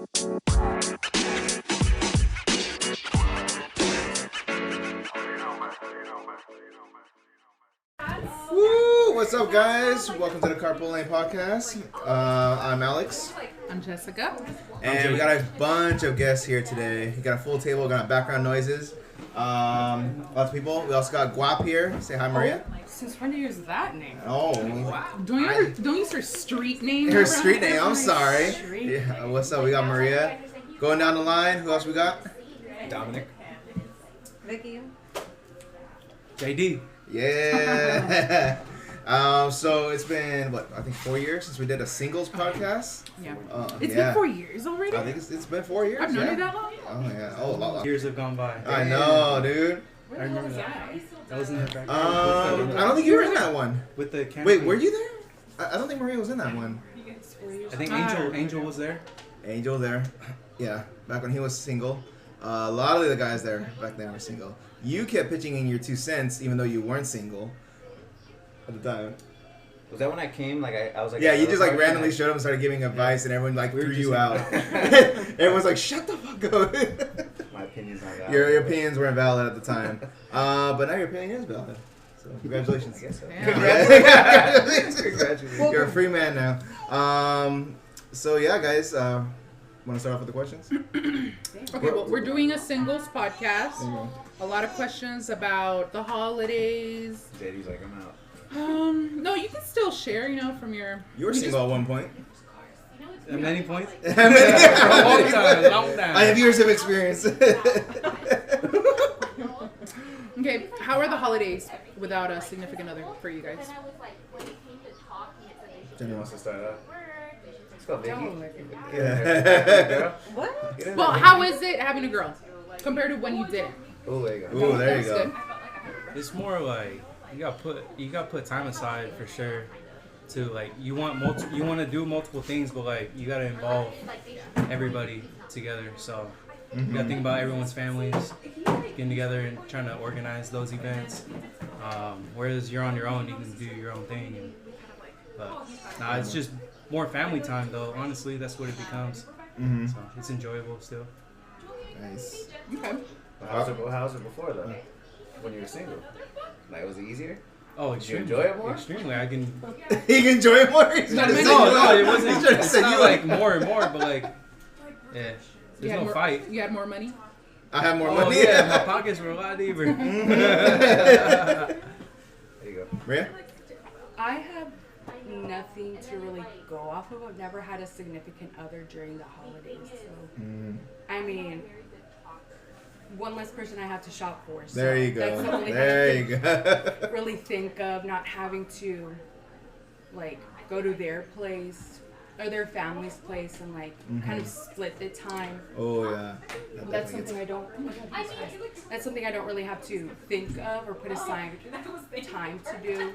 Woo! What's up, guys? Welcome to the Carpool podcast. I'm Alex. I'm Jessica. And we got a bunch of guests here today. We got a full table, got background noises. Lots of people. We also got Guap here. Say hi, Maria. Since when do you use that name? Oh. Wow. Don't use her street name. Her street name, I'm sorry. Street. Yeah, what's up? We got Maria. Going down the line, who else we got? Dominic. Vicky. JD. Yeah. So it's been, I think 4 years since we did a singles podcast. Yeah. It's been 4 years already? I think it's been 4 years. I've known you that long? Oh, yeah. Oh, a lot. Years have gone by. I know, dude. I remember that. That was in the background. I don't think you were in that one. With the camera. Wait, were you there? I don't think Maria was in that one. I think Angel was there. Angel there. Yeah, back when he was single. A lot of the guys there back then were single. You kept pitching in your 2 cents even though you weren't single at the time. Was that when I came? Like I was like, yeah, you just like randomly showed up and started giving advice, and everyone like threw you out. Everyone's like, "Shut the fuck up." My opinion's not valid. Your opinions weren't valid at the time, but now your opinion is valid. So congratulations. I guess so. Congratulations. You're a free man now. So yeah, guys, want to start off with the questions? Okay, well, we're doing a singles podcast. A lot of questions about the holidays. JD's like, I'm out. No, you can still share, from your... You were single at one point. At many points? For a long time. I have years of experience. Okay, how are the holidays without a significant other for you guys? Who wants to start off? Let's go, Vicky. Yeah. What? Well, how is it having a girl compared to when you didn't? Oh, there you go. Ooh, there you That's go. good. It's more like you gotta put time aside for sure. To like you want to do multiple things, but like you gotta involve everybody together. So you gotta think about everyone's families getting together and trying to organize those events. Whereas you're on your own, you can do your own thing. But it's just more family time though. Honestly, that's what it becomes. So it's enjoyable still. Nice. Okay. How's it before though? When you were single, like was it easier? Oh, Did you extremely. enjoy it more? Extremely. I can. He can enjoy it more. He's trying to say No, you it wasn't. He's trying to It's say not you like more and more, but like, yeah. There's no more, fight. You had more money? I have more Oh money. yeah, my pockets were a lot deeper. There you go. Maria? I have nothing to really go off of. I've never had a significant other during the holidays. So, I mean, one less person I have to shop for. So There you go. That's the only There thing you I go. can really think of, not having to, like, go to their place or their family's place and, like, kind of split the time. Oh yeah. That's something I don't. That's something I don't really have to think of or put aside time to do.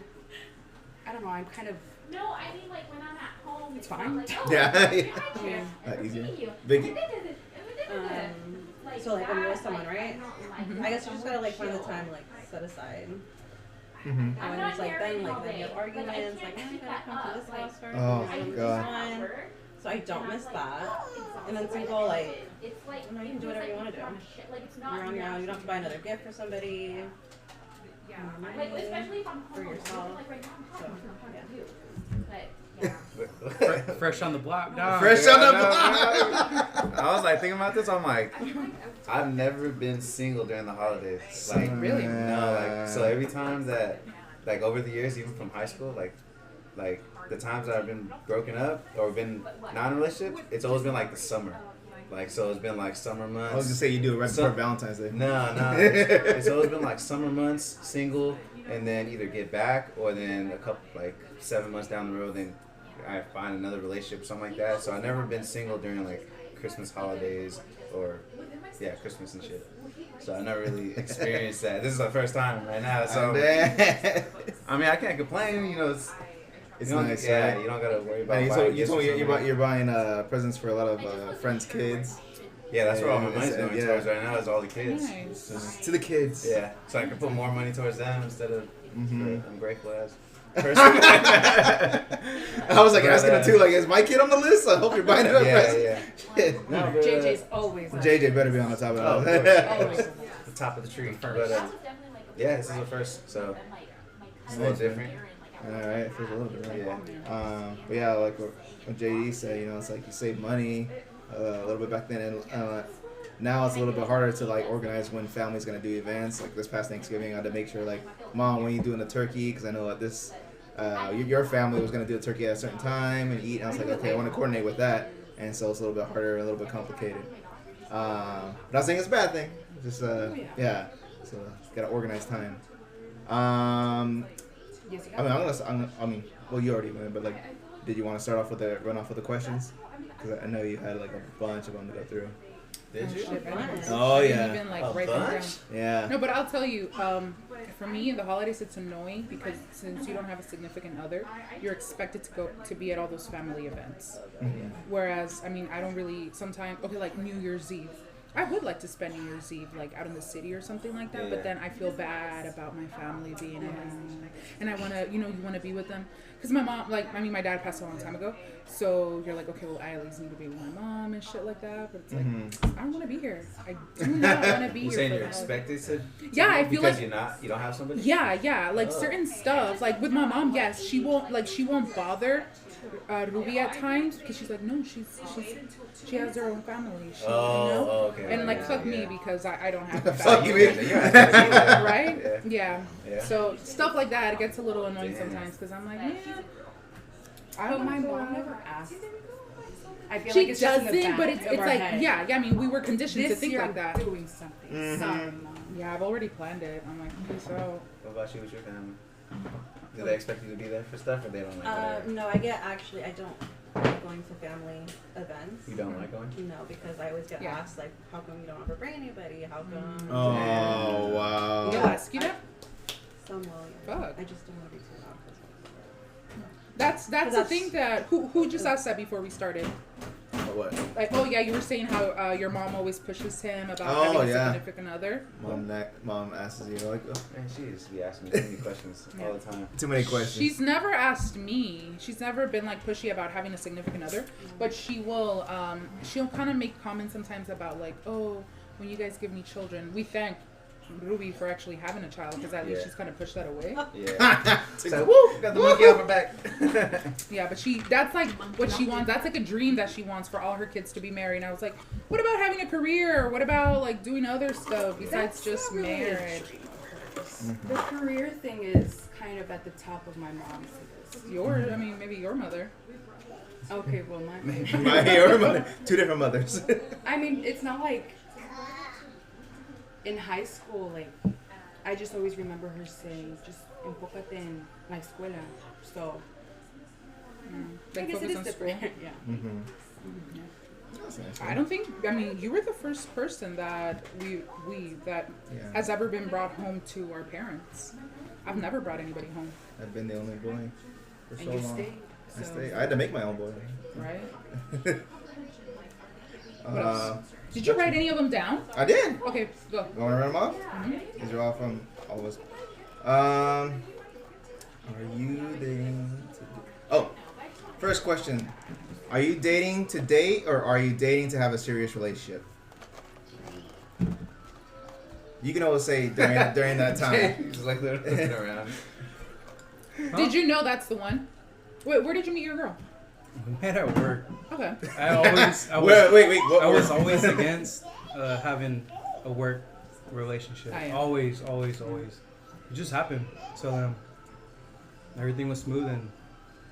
I don't know. I'm kind of. No, I mean like when I'm at home. It's fine. Yeah. Yeah. Not easier. Vicky? So like when you're with someone, right? I guess you just gotta like find the time like set aside. And when it's like then you have arguments, like oh, I gotta come to this house first. Oh, and then God. this one. So I don't miss that. And then single, like you can do whatever you want to do. You're on your own. You don't have to buy another gift for somebody. Like especially if I'm For home. yourself. Like right now I'm So, home. yeah. But yeah. Fresh on the block, dog. Fresh on the No, block. I was like thinking about this. I'm like, I've never been single during the holidays. Like Really? no, like so every time that, like over the years, even from high school, like the times that I've been broken up or been not in a relationship, it's always been like the summer. Like so, it's been like summer months. I was gonna say you do it right before Valentine's Day. No. It's always been like summer months, single, and then either get back or then a couple, like 7 months down the road, then I find another relationship or something like that. So I've never been single during like Christmas holidays or, Christmas and shit. So I never really experienced that. This is the first time right now. So, I mean, I can't complain, It's you don't, nice, yeah, right? you don't gotta worry about And buying you told me gifts for you're buying presents for a lot of friends' kids. Yeah, that's where all my Yeah, money's it's- going yeah. towards right now is all the kids. Nice. So just- To the kids. yeah, so I can put more money towards them instead of Mhm. I'm grateful as. I was like asking him too, like, is my kid on the list? I hope you're buying it. Yeah. No, but, JJ's always on. JJ better be on the top of Oh, of that. Always. the top of the tree. But yeah, this is the first, so it's a little different. All right, it feels a little different. Yeah. But yeah, like what JD said, you know, it's like you save money a little bit back then, and now it's a little bit harder to like organize when family's gonna do events. Like this past Thanksgiving, I had to make sure like, Mom, when you doing the turkey? Because I know that this your family was gonna do the turkey at a certain time and eat. And I was like, okay, I want to coordinate with that, and so it's a little bit harder, a little bit complicated. Not saying it's a bad thing. Just yeah, so gotta organize time. Yes, I mean, well, you already went, but like, did you want to start off with run off with the questions? Because I know you had like a bunch of them to go through. Did you? Shit, Oh, I didn't yeah. even like A write them down. bunch? Yeah. No, but I'll tell you, for me in the holidays it's annoying because since you don't have a significant other, you're expected to be at all those family events. Mm-hmm. Whereas, I mean, I don't really sometimes like New Year's Eve. I would like to spend New Year's Eve like out in the city or something like that, but then I feel bad about my family being at home, and I want to, you want to be with them. Because my mom, my dad passed a long time ago, so you're like, okay, well, I at least need to be with my mom and shit like that. But it's like, I don't want to be here. I do not want to be You here. saying for you're the holiday. expected to? Yeah, I feel because like you don't have somebody. yeah, like certain stuff. Like with my mom, yes, she won't bother Ruby at times because she's like, no, she has her own family. She, Okay. and like yeah, fuck me yeah. because I don't have a Fuck family. you, You're right. Right? Yeah. Yeah. So stuff like that, it gets a little annoying sometimes because I'm like, man, I But don't my know. mom never asked. I feel She like it's just in the doesn't, back but it's of our like, head. yeah. I mean, we were conditioned This to think year like I'm that. doing something. Sorry, Mom. Yeah, I've already planned it. I'm like, peace out. What about you with your family? Do they expect you to be there for stuff, or they don't like whatever? No, I don't like going to family events. You don't like going? No, because I always get Yeah. asked, like, how come you don't ever bring anybody? How come? Oh wow. They'll ask you that? Some will, yeah. Fuck. I just don't want to be too loud. That's the That's- thing that who just asked that before we started. What? Like, oh yeah, you were saying how your mom always pushes him about Oh, having a yeah. significant other. Mom asks you like, oh, Man, she used to be asking me too many questions all the time. too many questions. She's never asked me. She's never been like pushy about having a significant other, but she'll kind of make comments sometimes about like, oh, when you guys give me children, we thank Ruby for actually having a child because at least Yeah. she's kind of pushed that away. Yeah. It's like, woo, got the monkey off her back. Yeah, but that's like what she wants. That's like a dream that she wants for all her kids to be married. And I was like, what about having a career? What about like doing other stuff besides That's just not really a marriage? dream of hers. The career thing is kind of at the top of my mom's list. I mean, maybe your mother. Okay, well, Your mother. Two different mothers. I mean, it's not like in high school, like, I just always remember her saying, just enfócate en la escuela. So, I Like guess it focus is on different. school. Yeah. That's nice, I don't think. I mean, you were the first person that that has ever been brought home to our parents. I've never brought anybody home. I've been the only boy for And so you long. stayed. I So, stayed. I had to make my own boy. Right? What else? Did you write any of them down? I did. Okay, go. You want to run them off? Mm-hmm. These are all from all of us. Are you dating to Oh, first question. Are you dating to date or are you dating to have a serious relationship? You can always say during that time. Just like looking around. Did you know that's the one? Wait, where did you meet your girl? We met at work. Okay. I was Wait. What I was word? always against having a work relationship. I am. Always. It just happened. So everything was smooth and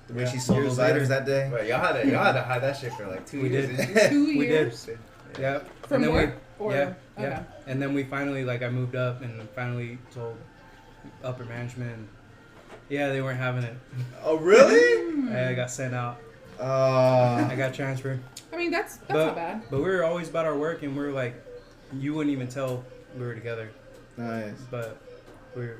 The way she sold years those items later. that day. But y'all had to hide that shit for like 2 We years. did. Didn't you? 2 we did. years? Yeah. From And then work? Or, yeah. okay. And then we finally I moved up and finally told upper management. And, yeah, they weren't having it. Oh really? I got sent out. I got transferred. I mean, that's not bad. But we were always about our work, and we were like, you wouldn't even tell we were together. Nice. But we're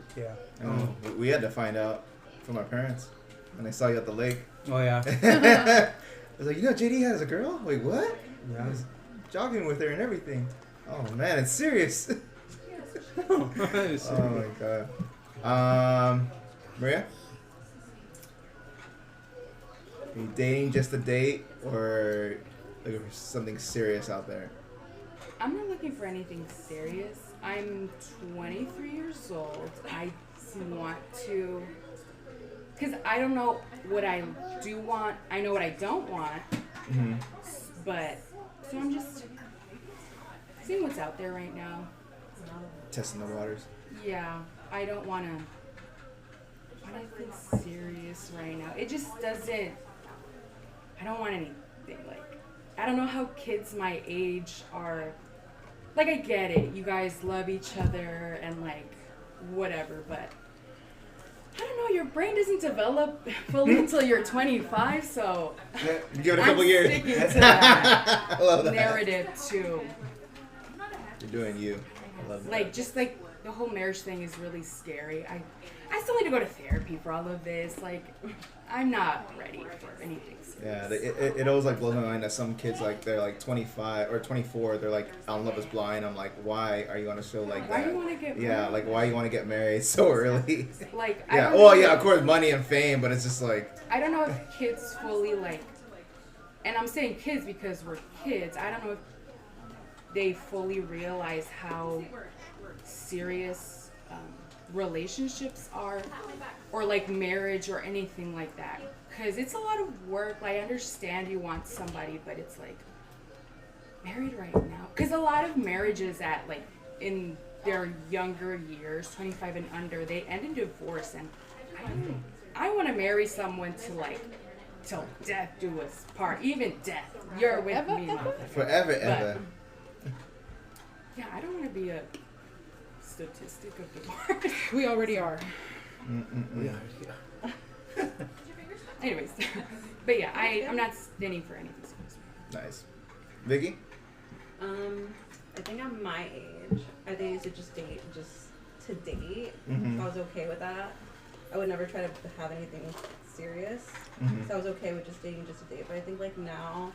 I know. We had to find out from our parents when they saw you at the lake. Oh yeah. I was like, JD has a girl? Wait, what? Yeah. I was jogging with her and everything. Oh man, it's serious. Oh my god. Maria? Are you dating just to date or looking for something serious out there? I'm not looking for anything serious. I'm 23 years old. I want to, because I don't know what I do want. I know what I don't want. Mm-hmm. But, so I'm just seeing what's out there right now. Testing the waters. Yeah, I don't want to, anything serious right now. It just doesn't, I don't want anything like, I don't know how kids my age are. Like, I get it. You guys love each other and, like, whatever. But, I don't know. Your brain doesn't develop fully until you're 25. So, Give it a couple I'm years. sticking to that I love that. narrative, too. You're doing you. I love that. Like, just, like, the whole marriage thing is really scary. I still need to go to therapy for all of this. Like, I'm not ready for anything Yeah, serious. it always like blows my mind that some kids like they're like 25 or 24, they're like on Love Is Blind. I'm like, why are you on a show like Why that? do you want to get Yeah, married? like why you want to get married so early? Like, I Yeah, don't well, know. yeah, of course, money and fame, but it's just like, I don't know if kids fully like, and I'm saying kids because we're kids. I don't know if they fully realize how serious relationships are, or like marriage or anything like that. Because it's a lot of work. I understand you want somebody, but it's like married right now. Because a lot of marriages at like in their younger years, 25 and under, they end in divorce, and I want to marry someone to like till death do us part, even death. You're with me, motherfucker. forever, But, ever. yeah, I don't want to be a statistic of divorce. We already are. Anyways, but yeah, I'm not standing for anything serious. Nice. Vicky? I think I'm my age. I think I used to just date just to date. Mhm. I was okay with that. I would never try to have anything serious. Mhm. So I was okay with just dating just to date. But I think like now,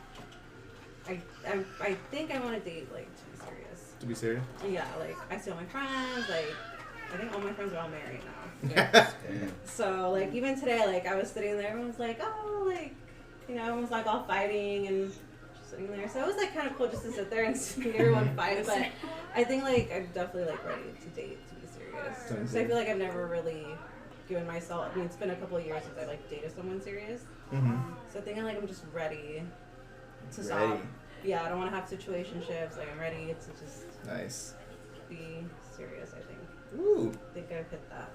I think I want to date like to be serious. To be serious? Yeah, like I see all my friends. Like I think all my friends are all married now. Damn. So like even today, like I was sitting there, everyone's like, oh, like you know, everyone's like all fighting and just sitting there. So it was like kind of cool just to sit there and see everyone fight. But I think like I'm definitely like ready to date to be serious. So I feel like I've never really given myself. I mean, it's been a couple of years since I like dated someone serious. Mm-hmm. So I think I'm just ready to Ready. stop. Yeah, I don't want to have situationships. Like I'm ready to just Nice. be serious. I think. Ooh, I think I've hit that.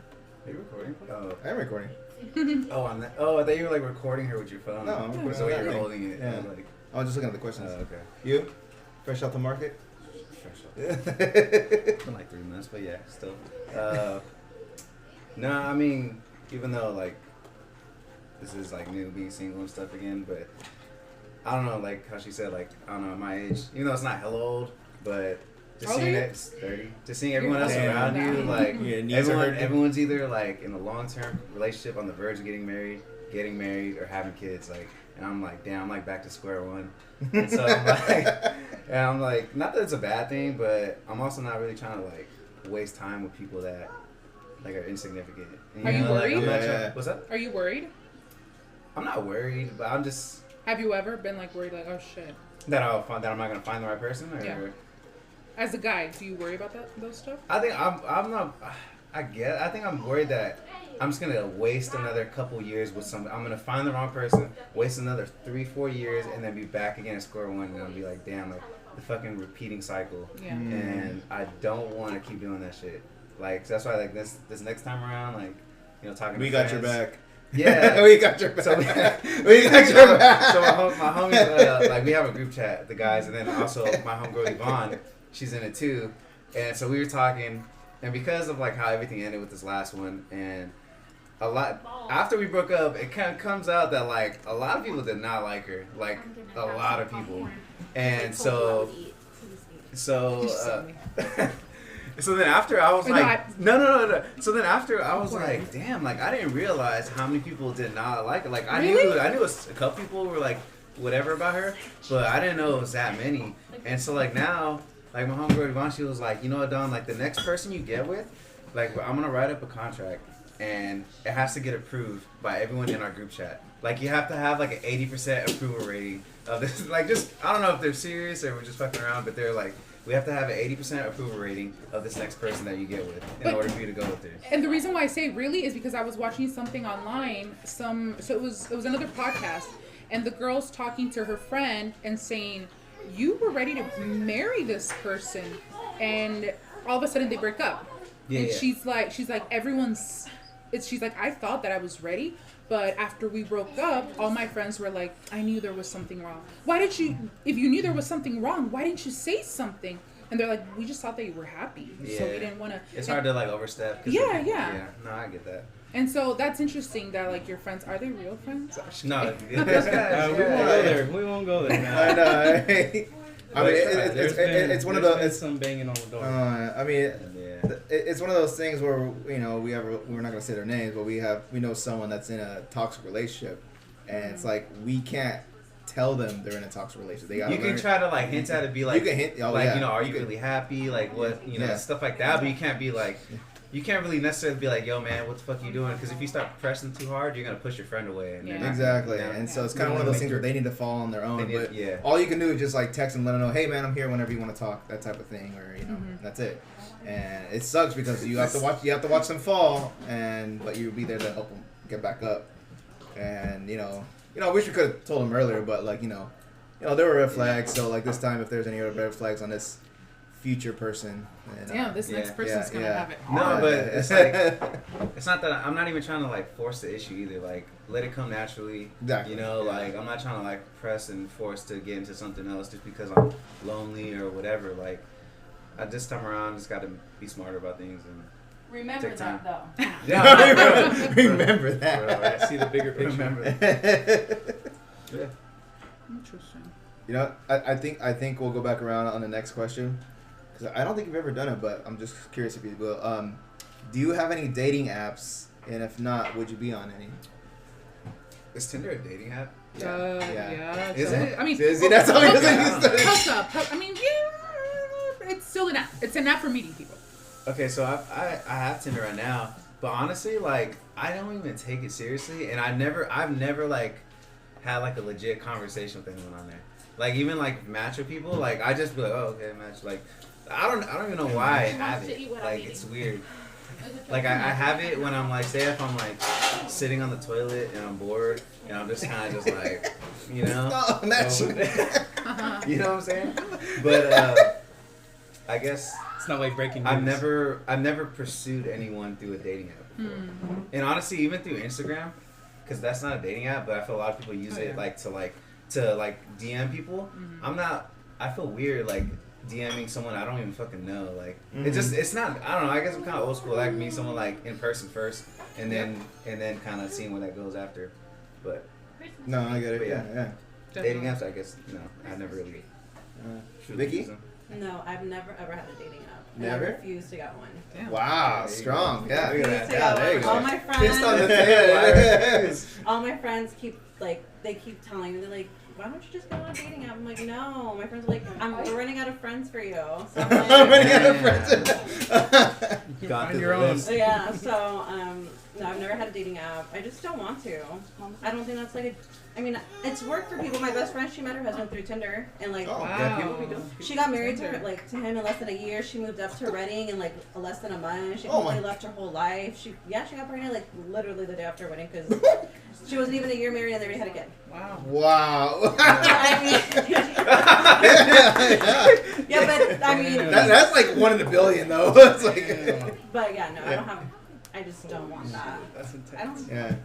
Are you recording? Oh. I'm recording. Oh, on that. Oh, I thought you were like recording her with your phone. No, I'm recording So with you're that thing. holding it. Yeah. I was like, I was just looking at the questions. okay. You? Fresh out the market? Fresh up. It's been like 3 months, but yeah, still. No, I mean, even though like this is like new being single and stuff again, but I don't know, like how she said, like I don't know, at my age, even though it's not hella old, but just How old seeing are you? it, it's 30, just seeing everyone else Damn. around you, like Your knees are hurting. everyone's either like in a long-term relationship on the verge of getting married, or having kids, like, and I'm like, damn, I'm like back to square one. And so I'm like, not that it's a bad thing, but I'm also not really trying to like waste time with people that like are insignificant. And, Are you like, worried? I'm not Yeah. trying, what's that? Are you worried? I'm not worried, but I'm just Have you ever been like worried, like, oh shit? that I'm not gonna find the right person. Or, Yeah. As a guy, do you worry about those stuff? I think I'm not. I think I'm worried that I'm just gonna waste another couple years with somebody. I'm gonna find the wrong person, waste another 3-4 years, and then be back again at square one, and I'll be like, damn, like the fucking repeating cycle. Yeah. And I don't want to keep doing that shit. Like so that's why like this next time around, like talking. We to got your friends. back. Yeah. We got your back. So, we got your back. So my homies, like we have a group chat, the guys, and then also my homegirl Yvonne, she's in it too, and so we were talking, and because of like how everything ended with this last one, and a lot after we broke up, it kind of comes out that like a lot of people did not like her, like a lot of people, and so. So then after I was like, no. So then after I was like, damn, like I didn't realize how many people did not like it. Like I knew a couple people were like whatever about her, but I didn't know it was that many. And so like now, like my homegirl Yvonne, she was like, you know what, Don, like the next person you get with, like I'm gonna write up a contract and it has to get approved by everyone in our group chat. Like, you have to have like an 80% approval rating of this. Like, just, I don't know if they're serious or we're just fucking around, but they're like, we have to have an 80% approval rating of this next person that you get with in order for you to go with it. And the reason why I say really is because I was watching something online. So it was another podcast, and the girl's talking to her friend and saying, "You were ready to marry this person, and all of a sudden they break up." Yeah, and yeah. she's like, she's like, I thought that I was ready, but after we broke up, all my friends were like, I knew there was something wrong. Why did you, if you knew there was something wrong, why didn't you say something? And they're like, we just thought that you were happy, so we didn't want to. It's hard to like overstep. Yeah. No, I get that. And so that's interesting that like your friends, are they real friends? No, we won't go there. We won't go there now. I know. I mean, it's one of those. It's some banging on the door. I mean, Yeah. it's one of those things where we're not gonna say their names, but we know someone that's in a toxic relationship, and it's like we can't tell them they're in a toxic relationship. They gotta You can learn. try to like hint at it, be like, You can hint- oh, like yeah. you know, are You you can- really happy? Like what, you know, Yeah. stuff like that. But you can't be like, you can't really necessarily be like, yo, man, what the fuck you doing? Because if you start pressing too hard, you're gonna push your friend away. And they're not- Exactly, yeah. and so it's kind of one of those things where they need to fall on their own. They need- But yeah. all you can do is just like text and let them know, hey man, I'm here whenever you want to talk, that type of thing, or Mm-hmm. that's it. And it sucks because you have to watch them fall, but you'll be there to help them get back up. And I wish we could have told them earlier, but like there were red flags. So like this time, if there's any other red flags on this future person, then, Damn, this next person's gonna have it. No, hard. but it's like, it's not that I'm not even trying to like force the issue either. Like, let it come naturally. Exactly. Like I'm not trying to like press and force to get into something else just because I'm lonely or whatever. Like, this time around, just got to be smarter about things and Remember take that time. though. Yeah, Remember Bro, that. I see the bigger picture. Remember. Yeah. Interesting. I think we'll go back around on the next question because I don't think you've ever done it, but I'm just curious if you will. Do you have any dating apps? And if not, would you be on any? Is Tinder a dating app? Yeah. Is so- it? I mean, See, that's all you're saying. Hook up. I mean, yeah, it's still an app. It's an app for meeting people. Okay, so I have Tinder right now, but honestly, like, I don't even take it seriously, and I've never like had like a legit conversation with anyone on there. Like, even like match with people, like I just be like, oh, okay, match. Like, I don't even know why I have it. Like, it's weird. Like, I have it when I'm like, say if I'm like sitting on the toilet and I'm bored and I'm just kind of just like, Oh, match. you know what I'm saying? But I guess It's not like breaking news. I've never pursued anyone through a dating app before. And honestly, even through Instagram, because that's not a dating app, but I feel a lot of people use it to DM people. I feel weird like DMing someone I don't even fucking know. Like, it's not, I don't know, I guess I'm kind of old school. I like meet someone like in person first and then kind of seeing where that goes after. But No, I get it. But Yeah. dating apps, I guess, no, I never really Vicky? used them. No, I've never ever had a dating app. And Never? I refuse to get one. Damn. Wow, There you strong. go. Yeah, Look at that. Yeah, there you go. All my Fist on the friends, table. all my friends keep telling me, they're like, why don't you just go on a dating app? I'm like, no. My friends are like, we're running out of friends for you. So I'm like, I'm running out of friends. You Got find to your the own. list. yeah, so, no, I've never had a dating app. I just don't want to. I don't think that's like it's worked for people. My best friend, she met her husband through Tinder, and like, Oh, Yeah, people be doing. she got married to him in less than a year. She moved up to Reading in like less than a month. She completely left her whole life. She got pregnant like literally the day after her wedding because she wasn't even a year married and they already had a kid. Wow. Wow. I mean, yeah, but I mean, That's like 1 in a billion, though. It's like, but yeah, no, I don't have. I just don't want that. That's I intense. don't. yeah.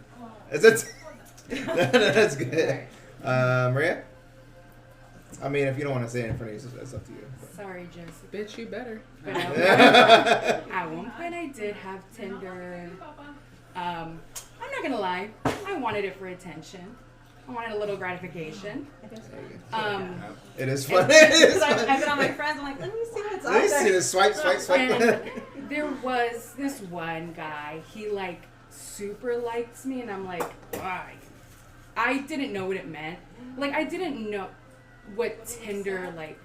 That's good. Maria? I mean, if you don't want to say it in front of you, that's up to you. Sorry, Jessica. Bitch, you better. But at one point I did have Tinder. I'm not gonna lie, I wanted it for attention. I wanted a little gratification. It is fun. Because I've been on my friends. I'm like, let me see what's out Let me see there. this. Swipe. And there was this one guy, he like super liked me and I'm like, why? I didn't know what it meant. Like, I didn't know what Tinder, like,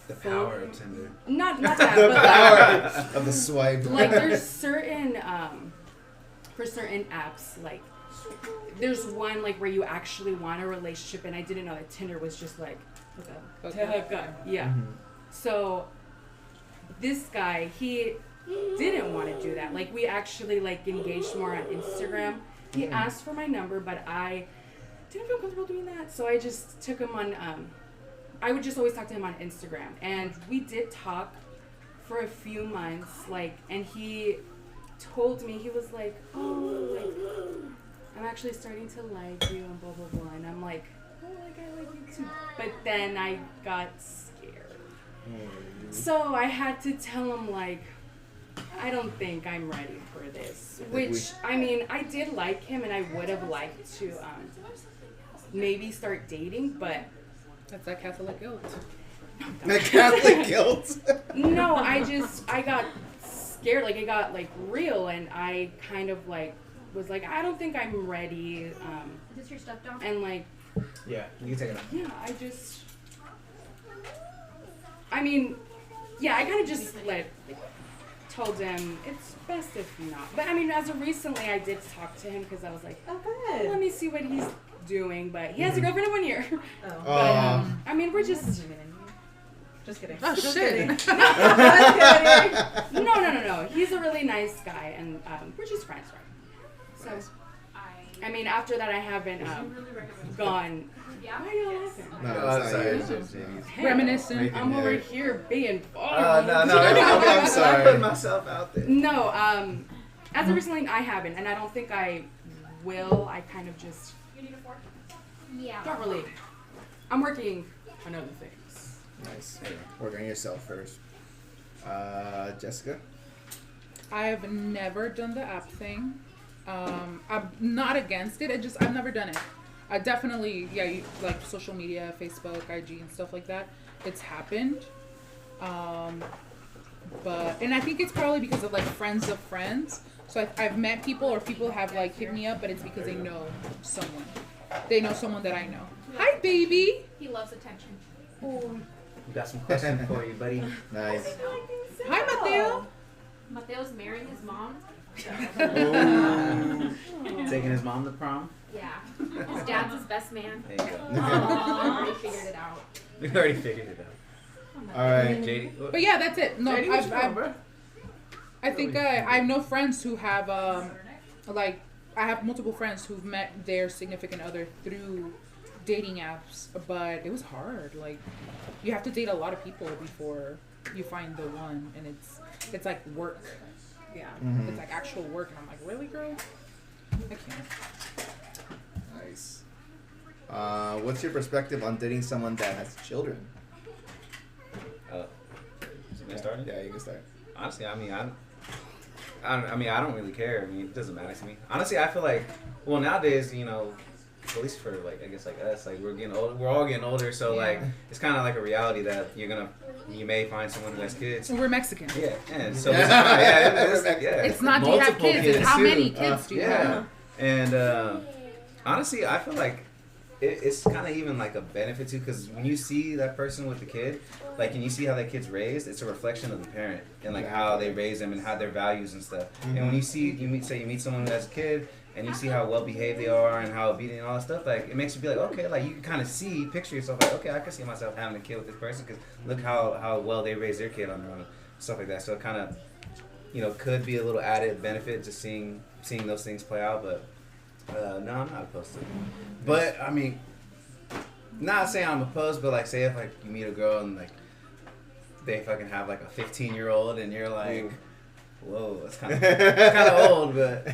The power of Tinder. not that, The but power of the swipe. like there's certain for certain apps, like there's one like where you actually want a relationship, and I didn't know that Tinder was just like hook up. Yeah. Mm-hmm. So this guy, he didn't want to do that. Like we actually like engaged more on Instagram. He asked for my number, but I didn't feel comfortable doing that, so I just took him on. I would just always talk to him on Instagram, and we did talk for a few months. Like, and he told me, he was like, "Oh, like I'm actually starting to like you," and blah blah blah. And I'm like, "Oh, like I like you too." But then I got scared, so I had to tell him like, I don't think I'm ready for this. Which, I mean, I did like him, and I would have liked to maybe start dating, but That's that Catholic guilt. The Catholic guilt. no, I got scared. Like, it got, like, real, and I kind of, like, was like, I don't think I'm ready. Is this your stuff, Dom? And, like, Yeah, you can take it out. yeah, I mean, yeah, I kind of just, told him it's best if not. But, I mean, as of recently, I did talk to him because I was like, Oh, let good. me see what he's doing. But he has a girlfriend in 1 year. Oh. But, I mean, we're just... Just kidding. Oh, Just shit. kidding. No. He's a really nice guy, and we're just friends, right? So, I mean, after that, I haven't gone. Why are you laughing? No, it's not sorry. you. It's just Jamie's. Hey, Reminiscent. I'm over here being No, fun. I'm sorry. I'm putting myself out there. No, as of recently, I haven't, and I don't think I will. I kind of just You need a fork? Yeah. don't really. I'm working on other things. Nice. Work on yourself first. Jessica? I've never done the app thing. I'm not against it. I've never done it. I definitely, like social media, Facebook, IG, and stuff like that. It's happened. And I think it's probably because of like friends of friends. So I've met people, or people have like hit me up, but it's because they know someone. They know someone that I know. Hi, baby. He loves attention. We got some questions for you, buddy. Nice. Hi, Mateo. Mateo's marrying his mom. Taking his mom to prom. Yeah. His dad's his best man. There you go. I already figured it out. We already figured it out. All right. JD. But yeah, that's it. No, JD, what you doing, bro? I think I have no friends who have like I have multiple friends who've met their significant other through dating apps, but it was hard. Like you have to date a lot of people before you find the one, and it's like work. Yeah. Mhm. It's like actual work, and I'm like, really, girl? I can't. Nice. What's your perspective on dating someone that has children? Is it started? Yeah, you can start. Honestly, I mean, I don't really care. I mean, it doesn't matter to me. Honestly, I feel like, well, nowadays, you know, at least for like, I guess like us, like we're getting older. We're all getting older, so like it's kind of like a reality that you may find someone who has kids. We're Mexican. Yeah, and so yeah, It's not do you have multiple kids, it's how too. many kids do you Yeah, have? and honestly, I feel like it's kind of even like a benefit too, because when you see that person with the kid, like, and you see how that kid's raised, it's a reflection of the parent and like how they raise them and how their values and stuff. Mm-hmm. And when you meet someone who has a kid, and you see how well behaved they are and how obedient and all that stuff, like it makes you be like, okay, like you can kind of picture yourself like, okay, I can see myself having a kid with this person because look how well they raise their kid on their own, stuff like that. So it kind of, you know, could be a little added benefit just seeing those things play out. But no, I'm not opposed to it. But I mean, not saying I'm opposed, but like say if like you meet a girl and like they fucking have like a 15-year-old and you're like, whoa, that's kind of old, but.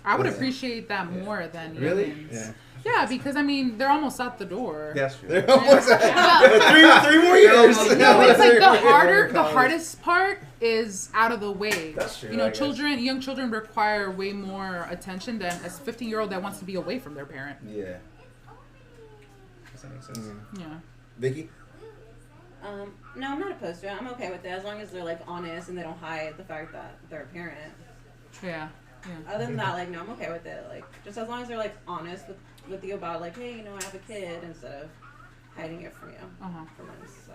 I would appreciate that more than Really? youngins. Yeah. Yeah, because I mean they're almost out the door. That's true. They're almost Well, three more years. no, it's like the College. hardest part is out of the way. That's true, You know, I guess. young children require way more attention than a 15-year-old that wants to be away from their parent. Yeah. Does that make sense? Mhm. Yeah. Vicky? No, I'm not opposed to it. I'm okay with it as long as they're like honest and they don't hide the fact that they're a parent. Yeah. Yeah. Other than that, like, no, I'm okay with it. Like, just as long as they're like honest with you about like, hey, you know, I have a kid, instead of hiding it from you Uh-huh. for months. So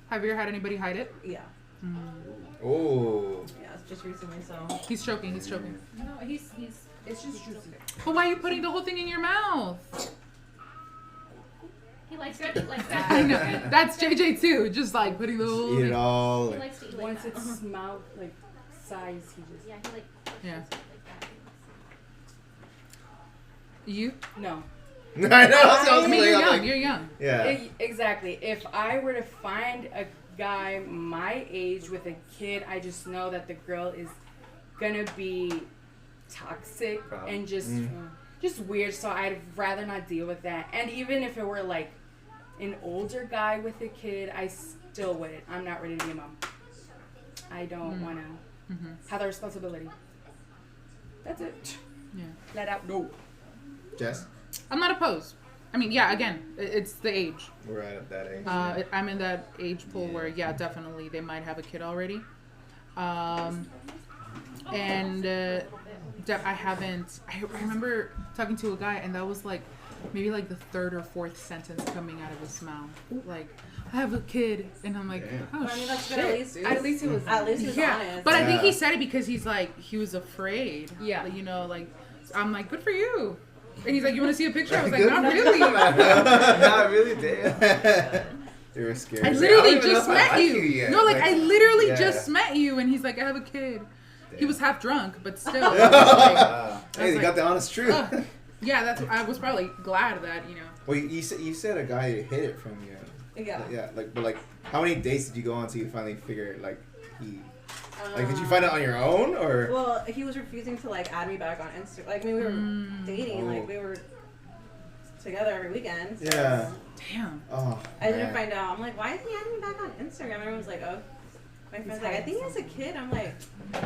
Have you ever had anybody hide it? yeah. Oh. Yeah, it's just recently, so. He's choking. He's choking. No, it's just juicy. But why are you putting the whole thing in your mouth? He likes to eat like I know. that. That's JJ too. Just like putting the whole Eat it thing. all. He Like, likes to eat like Once that. it's mouth like size, he just Yeah, he like. Yeah. Like that. You? no. I know. I I mean, you're I'm young. like, You're young. yeah. Exactly. If I were to find a guy my age with a kid, I just know that the girl is gonna be toxic Probably. and just weird. So I'd rather not deal with that. And even if it were like an older guy with a kid, I still wouldn't. I'm not ready to be a mom. I don't want to have the responsibility. That's it. Yeah. Let out. No. Jess, I'm not opposed. I mean, yeah. Again, it's the age. we're at that age. I'm in that age pool where, yeah, definitely they might have a kid already. And I haven't. I remember talking to a guy, and that was like maybe like the third or fourth sentence coming out of his mouth. Like, I have a kid, and I'm like, Damn. oh I mean, that's shit. good. At least He was. At least he was Yeah, honest. but I think Yeah. he said it because he's like he was afraid. Yeah. Like, you know, like I'm like, good for you. And he's like, you want to see a picture? I was like, Good not for really. Not really, damn. You were scared. I I don't literally even know just if I met like you. you yet. No, like, Like, I literally yeah. just met you, and he's like, I have a kid. He Damn. was half drunk, but still. I was like, Wow. Hey, you like, got the honest truth. ugh. Yeah, that's. I was probably glad that Well, you said a guy hid it from you. Yeah. Yeah. But how many dates did you go on till you finally figure like he? Like, did you find it on your own or? Well, he was refusing to like add me back on Instagram. Like, I mean, we were dating. Oh. Like, we were together every weekend. So Yeah. Damn. Oh. I didn't man. find out. I'm like, why isn't he adding me back on Instagram? Everyone's like, oh. My friend's like, I think he has a kid. I'm like, no,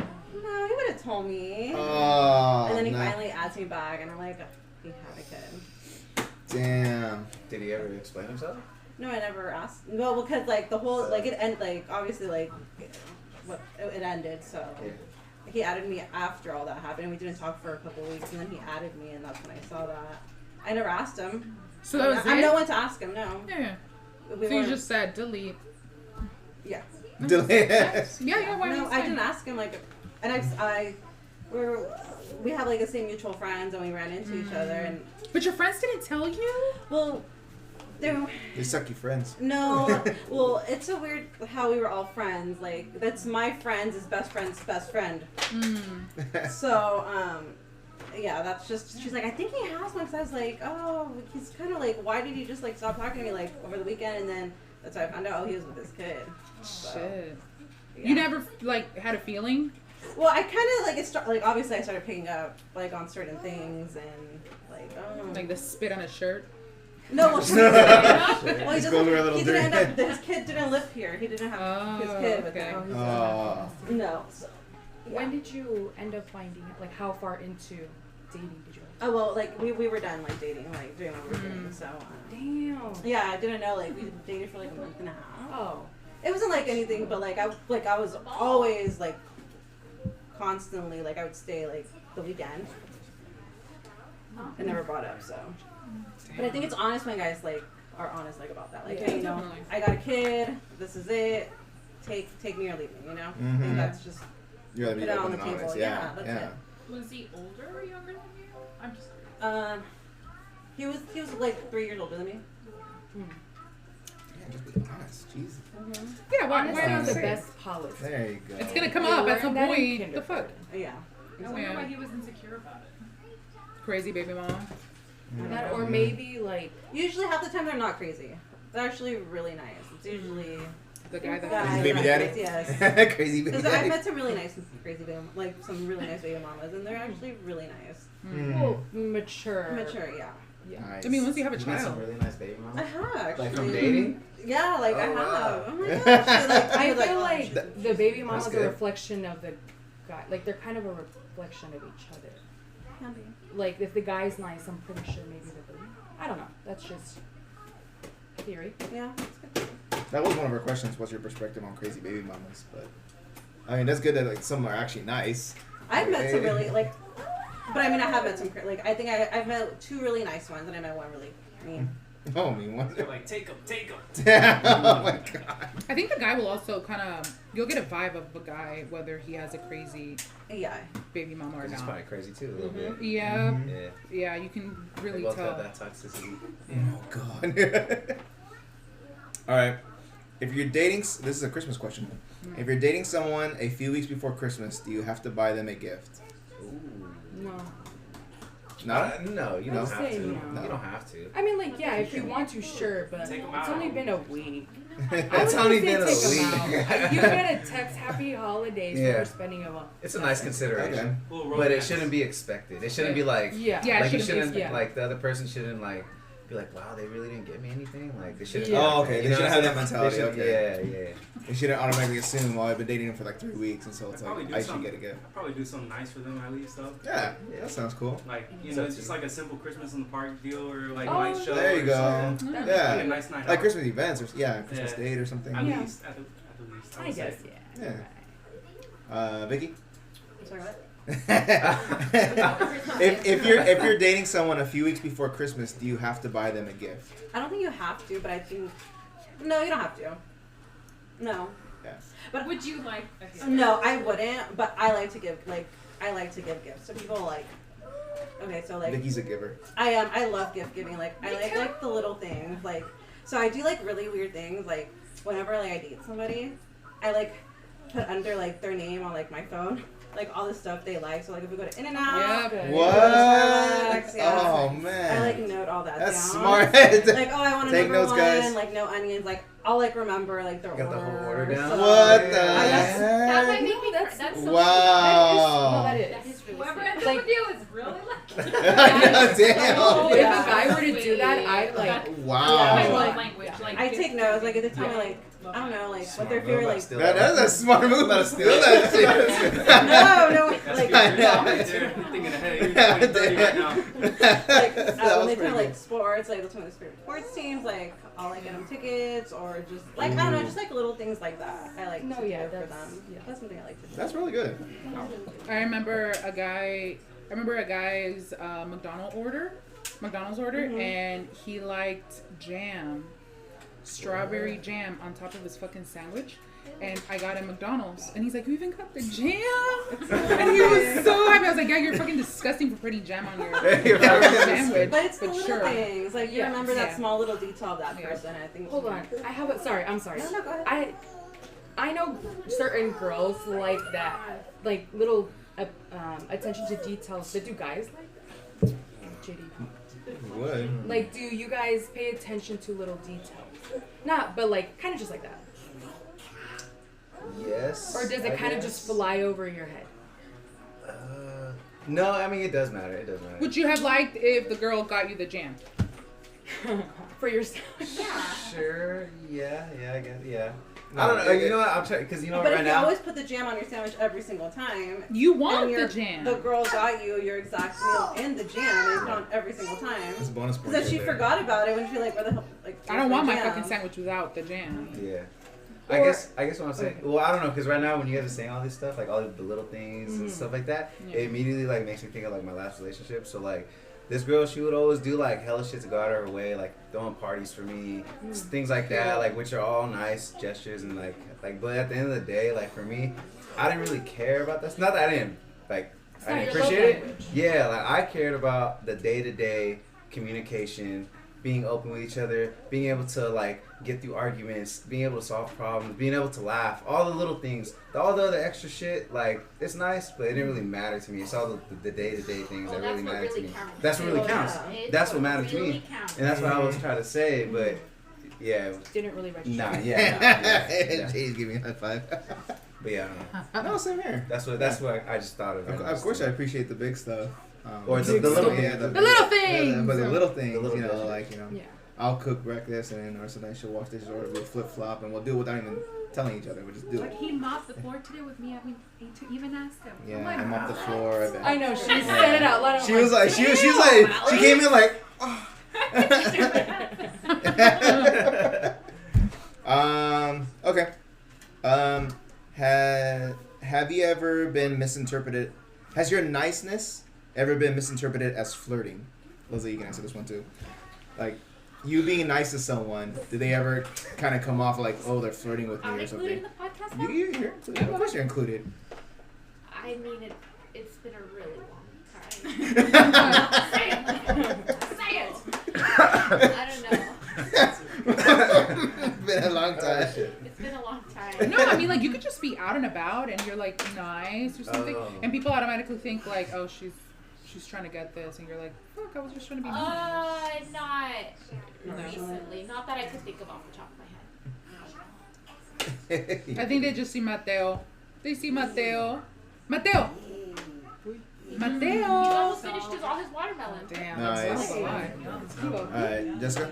he would have told me. Oh. And then he no. finally adds me back, and I'm like, he had a kid. Damn. Did he ever explain himself? No, I never asked. No, because like the whole like it end like obviously like it ended. So Yeah. he added me after all that happened. We didn't talk for a couple of weeks, and then he added me, and that's when I saw that. I never asked him. So that was I'm it. no one to ask him. No. Yeah. We So you weren't- just said delete. yeah. Yeah, yeah. Why No, not I say? didn't ask him. Like, and we have like the same mutual friends, and we ran into each other, and But your friends didn't tell you. well, they They suck you friends. no. Well, it's so weird how we were all friends. Like, that's my friend's best friend's best friend. So, yeah, that's just, she's like, I think he has one. Cause I was like, oh, he's kind of like, why did he just like stop talking to me like over the weekend? And then that's how I found out, oh, he was with his kid. So, Shit. yeah. You never like had a feeling. Well, I kind of like obviously I started picking up like on certain things and like, oh. Like the spit on a shirt. No, well, well, he Just go over a little he didn't end dirty. up, his kid didn't live here. He didn't have his Oh, kid with okay. him. Oh. No. So, When did you end up finding it? Like, how far into dating did you? oh well, like we were done like dating, like doing what we were doing. So Damn. yeah, I didn't know like we dated for like a month and a half. Oh. It wasn't like anything, but like I was always like constantly like I would stay like the weekend. I never brought up so. But I think it's honest when guys like are honest like about that. Like, Yeah, hey, you know, definitely. I got a kid. This is it. Take me or leave me. You know. I think that's just You're put it on the table. honest. Yeah, that's Yeah. Was he older or younger than you? I'm just. he was like 3 years older than me. Yeah, just be honest. Jeez. Yeah, why Honestly, not the say? best policy. There you go. It's gonna come We up at learned some that in point. The fuck? Yeah. I wonder Yeah. why he was insecure about it. Crazy baby mama. That, or maybe like Usually half the time they're not crazy. They're actually really nice. It's usually The guy that. Guy. Crazy baby daddy. Yes. Crazy baby because I've daddy. met some really nice crazy baby, like some really nice baby mamas, and they're actually really nice. well, mature. Mature, yeah. Yeah. Nice. I mean, once you have a You met some child. really nice baby I mamas. have actually. Like from dating? Yeah, like I Oh, have. wow. Oh my gosh. Like, I was feel oh, like shit. the baby mama's That's a good. reflection of the guy. Like they're kind of a reflection of each other. Can be. Like if the guy's nice, I'm pretty sure maybe the baby. I don't know. That's just theory. Yeah, it's good. That was one of our questions. What's your perspective on crazy baby mamas? But I mean, that's good that like some are actually nice. I've met some really like, but I mean I have met some like I think I've met 2 really nice ones, and I met 1 really mean. Oh, me one. They're like, take them. Oh my god. I think the guy will also kind of, you'll get a vibe of a guy whether he has a crazy Yeah. baby mama or It's not. probably crazy too, a little bit. Yeah, Yeah. yeah, you can They really both tell. got that toxicity. Oh god. All right. If you're dating, this is a Christmas question. If you're dating someone a few weeks before Christmas, do you have to buy them a gift? Ooh. No. No. No, you I don't would have say to. no. You don't have to. I mean, like, yeah, if you want to, sure, but Take 'em it's out. only been a week. It's I only would been a say take 'em week. out. You get a text "Happy Holidays" Yeah. when you're spending a month. It's a nice consideration, Okay. but it shouldn't be expected. It shouldn't be like, Yeah. Yeah, like you it shouldn't shouldn't, be- yeah. like the other person shouldn't like be like, wow, they really didn't get me anything. Like they shouldn't. Yeah. Oh, okay. You They know shouldn't what have I'm that saying? mentality. They should- Okay. Yeah. You shouldn't automatically assume, well, I've been dating him for like 3 weeks, and so it's I'd probably like do I should something. get a gift. I'd probably do something nice for them at least, though. Yeah, that sounds cool. Like, you So know, it's it's just like a simple Christmas in the park deal or like Oh, night show. There you or go. something. Yeah. Like a Yeah, nice night like out. Christmas events or Christmas Yeah. date or something. At Yeah. least, at the least. I would guess, say. yeah. Yeah. Vicky. I'm sorry, what? if you're dating someone a few weeks before Christmas, do you have to buy them a gift? I don't think you have to, but I think no, you don't have to. No. Would you like a gift? No, I wouldn't. But I like to give gifts. So people like. Okay, so like Vicky's a giver. I love gift giving. Like I like the little things. Like so I do like really weird things. Like whenever like I date somebody, I like put under like their name on like my phone. Like all the stuff they like. So like if we go to In-N-Out, Yeah. What? yeah. Oh I man. like note all that That's down. smart. Like oh I want a Take number notes, one. guys. Like no onions. Like I'll like remember like the You got the order. whole order down? So- What the I guess- That might heck? make me. That's- That's so Wow. That That is. is really Whoever sweet. ends Like- up with you is really lucky. Damn. Oh, If yeah. a guy were to do that, I'd like. That's Wow. my Yeah. love language. Like I take notes. Like if they tell me Yeah. like I don't know like Smart what their move, favorite but like. still- That's a smart move. About to steal that shit. No, That's like good. Right there. You're thinking ahead. You're 20, 30 right now. like That when was they tell pretty like good. sports, like that's one of their favorite sports teams. Like I'll like get them tickets or just like I don't know, just like little things like that. I like No, to yeah, do for that's- them. yeah. That's something I like to do. That's really good. I remember a guy's McDonald's order, and he liked jam, strawberry jam on top of his fucking sandwich. And I got him McDonald's, and he's like, "You even got the jam?" And he was so happy. I was like, "Yeah, you're fucking disgusting for putting jam on your sandwich." But it's the But little sure. things. Like you Yeah. remember that Yeah. small little detail of that Yeah. person. I think. Hold on. I have a. Sorry, I'm sorry. No, go ahead. I know certain girls like that, like little attention to details. That do guys like? JD. Would. Like, do you guys pay attention to little details? Not, but like, kind of just like that. Yes. Or does it I kind of guess. just fly over your head? No, I mean it does matter. It does matter. Would you have liked if the girl got you the jam? For yourself? Sure. Yeah. I guess. Yeah. I don't know. You know what? I'm trying because you know But right if you now. always put the jam on your sandwich every single time, You want and the your- jam. the girl got you your exact meal and the jam, and it's on every single time. That's a bonus point. Because if she right there. forgot about it, when she like, where the hell? Like, I don't want my jam? fucking sandwich without the jam. Yeah. Or- I guess what I'm saying. Well, I don't know because right now when you guys are saying all this stuff, like all the little things and stuff like that, Yeah. it immediately like makes me think of like my last relationship. So like. This girl, she would always do like hella shit to go out of her way, like throwing parties for me, things like that, like which are all nice gestures and like. But at the end of the day, like for me, I didn't really care about this. Not that I didn't like, I not didn't your love appreciate it. language. Yeah, like I cared about the day-to-day communication, being open with each other, being able to like get through arguments, being able to solve problems, being able to laugh, all the little things. All the other extra shit, like it's nice, but it didn't really matter to me. It's all the day-to-day things that really matter to me. That's what really counts. It's That's what mattered to really me, counts. and that's what I was trying to say. But yeah, Didn't really register. nah, yeah. Jay's giving me a high five. But yeah, I don't know. No, same here. That's what I just thought of. Of course, I appreciate the big stuff. Or the little yeah, things. The little yeah, things. but the little things, The little you know, gestures. like you know, Yeah. I'll cook breakfast and then or sometimes she'll wash dishes or we'll flip flop and we'll do it without even telling each other. We'll just do Like it. he mopped the floor today with me having to even ask him. Yeah, I'm like, I'm off the floor. I bet. I know, she said it out loud. I'm She was like, she was like, she came in like. Okay. Have you ever been misinterpreted? Has your niceness ever been misinterpreted as flirting? Leslie, you can answer this one too. Like, you being nice to someone, did they ever kind of come off like, oh, they're flirting with me I'm or included in something? the podcast now? You're included. Of course you're included. I mean, it's been a really long time. Say it. I don't know. It's been a long time. It's been a long time. No, I mean, like, you could just be out and about and you're, like, nice or something. Oh. And people automatically think, like, oh, she's trying to get this. And you're like, fuck, I was just trying to be nice. Not No. recently. Not that I could think of off the top of my head. I think they just see Mateo. They see Mateo. Mateo! He Mateo! almost finished all his watermelon. Damn, Nice. that's a lot. Alright, Jessica?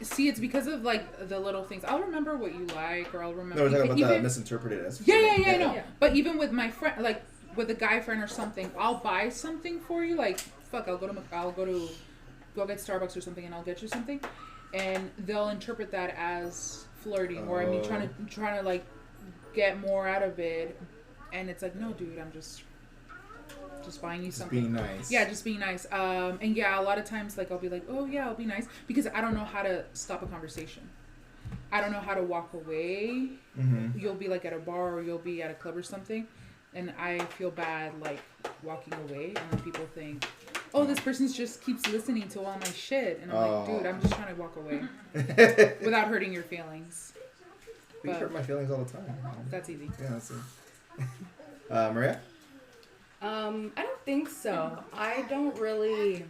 See, it's because of, like, the little things. I'll remember what you like, or I'll remember. No, we're talking about the even- misinterpreted as. Yeah, I know. Yeah. But even with my friend, like with a guy friend or something, I'll buy something for you. Like, fuck, I'll go get Starbucks or something, and I'll get you something, and they'll interpret that as flirting, or I mean, trying to like get more out of it, and it's like, no, dude, I'm just buying you Just something. being nice. Yeah, just being nice. And yeah, a lot of times, like, I'll be like, oh yeah, I'll be nice, because I don't know how to stop a conversation. I don't know how to walk away. Mm-hmm. You'll be like at a bar or you'll be at a club or something, and I feel bad like walking away, and then people think, oh, this person just keeps listening to all my shit, and I'm like, dude, I'm just trying to walk away without hurting your feelings. You hurt my feelings all the time. That's easy. Yeah, that's it. Maria? I don't think so. I don't really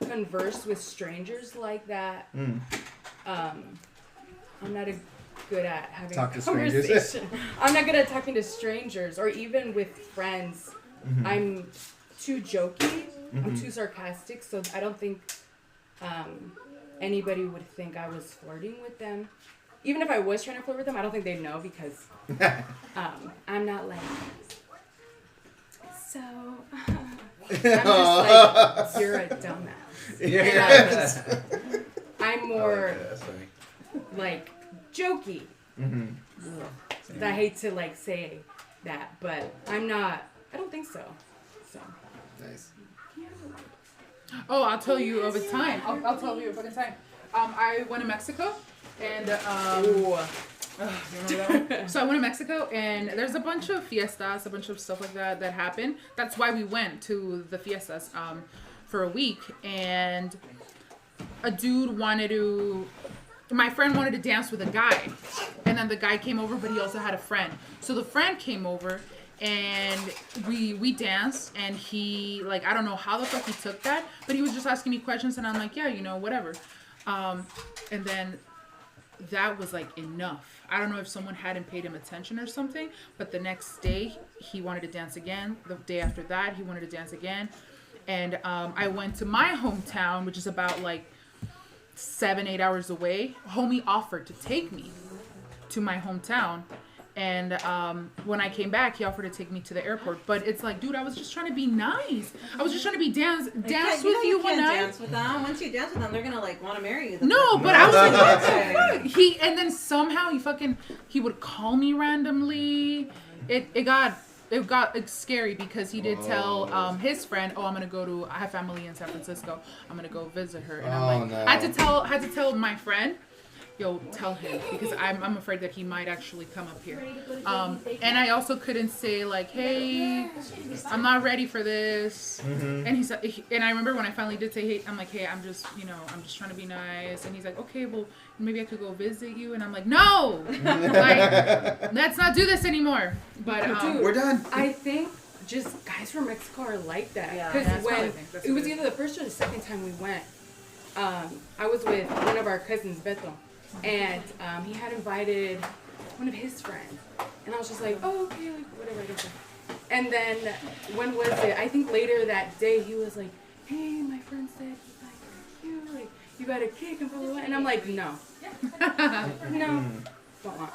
converse with strangers like that. Mm. I'm not good at having Talk a to strangers. conversation. I'm not good at talking to strangers or even with friends. Mm-hmm. I'm too jokey. I'm Mhm. too sarcastic, so I don't think anybody would think I was flirting with them. Even if I was trying to flirt with them, I don't think they'd know because I'm not like. So I'm just like, you're a dumbass. Yeah. I'm more Okay, that's funny. like jokey. Mm-hmm. I hate to like say that, but I'm not. I don't think so. So Nice. Oh, I'll tell you of a time. I'll tell you of a time. I went to Mexico, and you remember that one? So I went to Mexico, and there's a bunch of fiestas, a bunch of stuff like that happen. That's why we went to the fiestas for a week, and a dude my friend wanted to dance with a guy, and then the guy came over, but he also had a friend. So the friend came over, and we danced, and he, like, I don't know how the fuck he took that, but he was just asking me questions, and I'm like, yeah, whatever. And then that was like enough. I don't know if someone hadn't paid him attention or something, but the next day he wanted to dance again. The day after that he wanted to dance again. And I went to my hometown, which is about like 7-8 hours away. Homie offered to take me to my hometown. And when I came back, he offered to take me to the airport. But it's like, dude, I was just trying to be nice. I was just trying to be dance with you one night. Dance with them. Once you dance with them, they're gonna like want to marry you. No, but I was like, what the fuck? And then somehow he would call me randomly. It got scary because he did tell his friend, oh, I have family in San Francisco. I'm gonna go visit her. And I'm like, no. I had to tell my friend, yo, tell him, because I'm afraid that he might actually come up here. And I also couldn't say like, hey, I'm not ready for this. Mm-hmm. And and I remember when I finally did say, hey, I'm like, hey, I'm just trying to be nice. And he's like, okay, well, maybe I could go visit you. And I'm like, no, like, let's not do this anymore. But Dude, we're done. I think just guys from Mexico are like that. Yeah. Because That's what I when think. That's it what was it is. either the first or the second time we went, I was with one of our cousins, Beto, and he had invited one of his friends, and I was just like, oh, okay, like whatever, I guess. And then when was it? I think later that day he was like, hey, my friend said he liked you, like you got a kick and blah blah blah, and I'm like, no, no, don't want.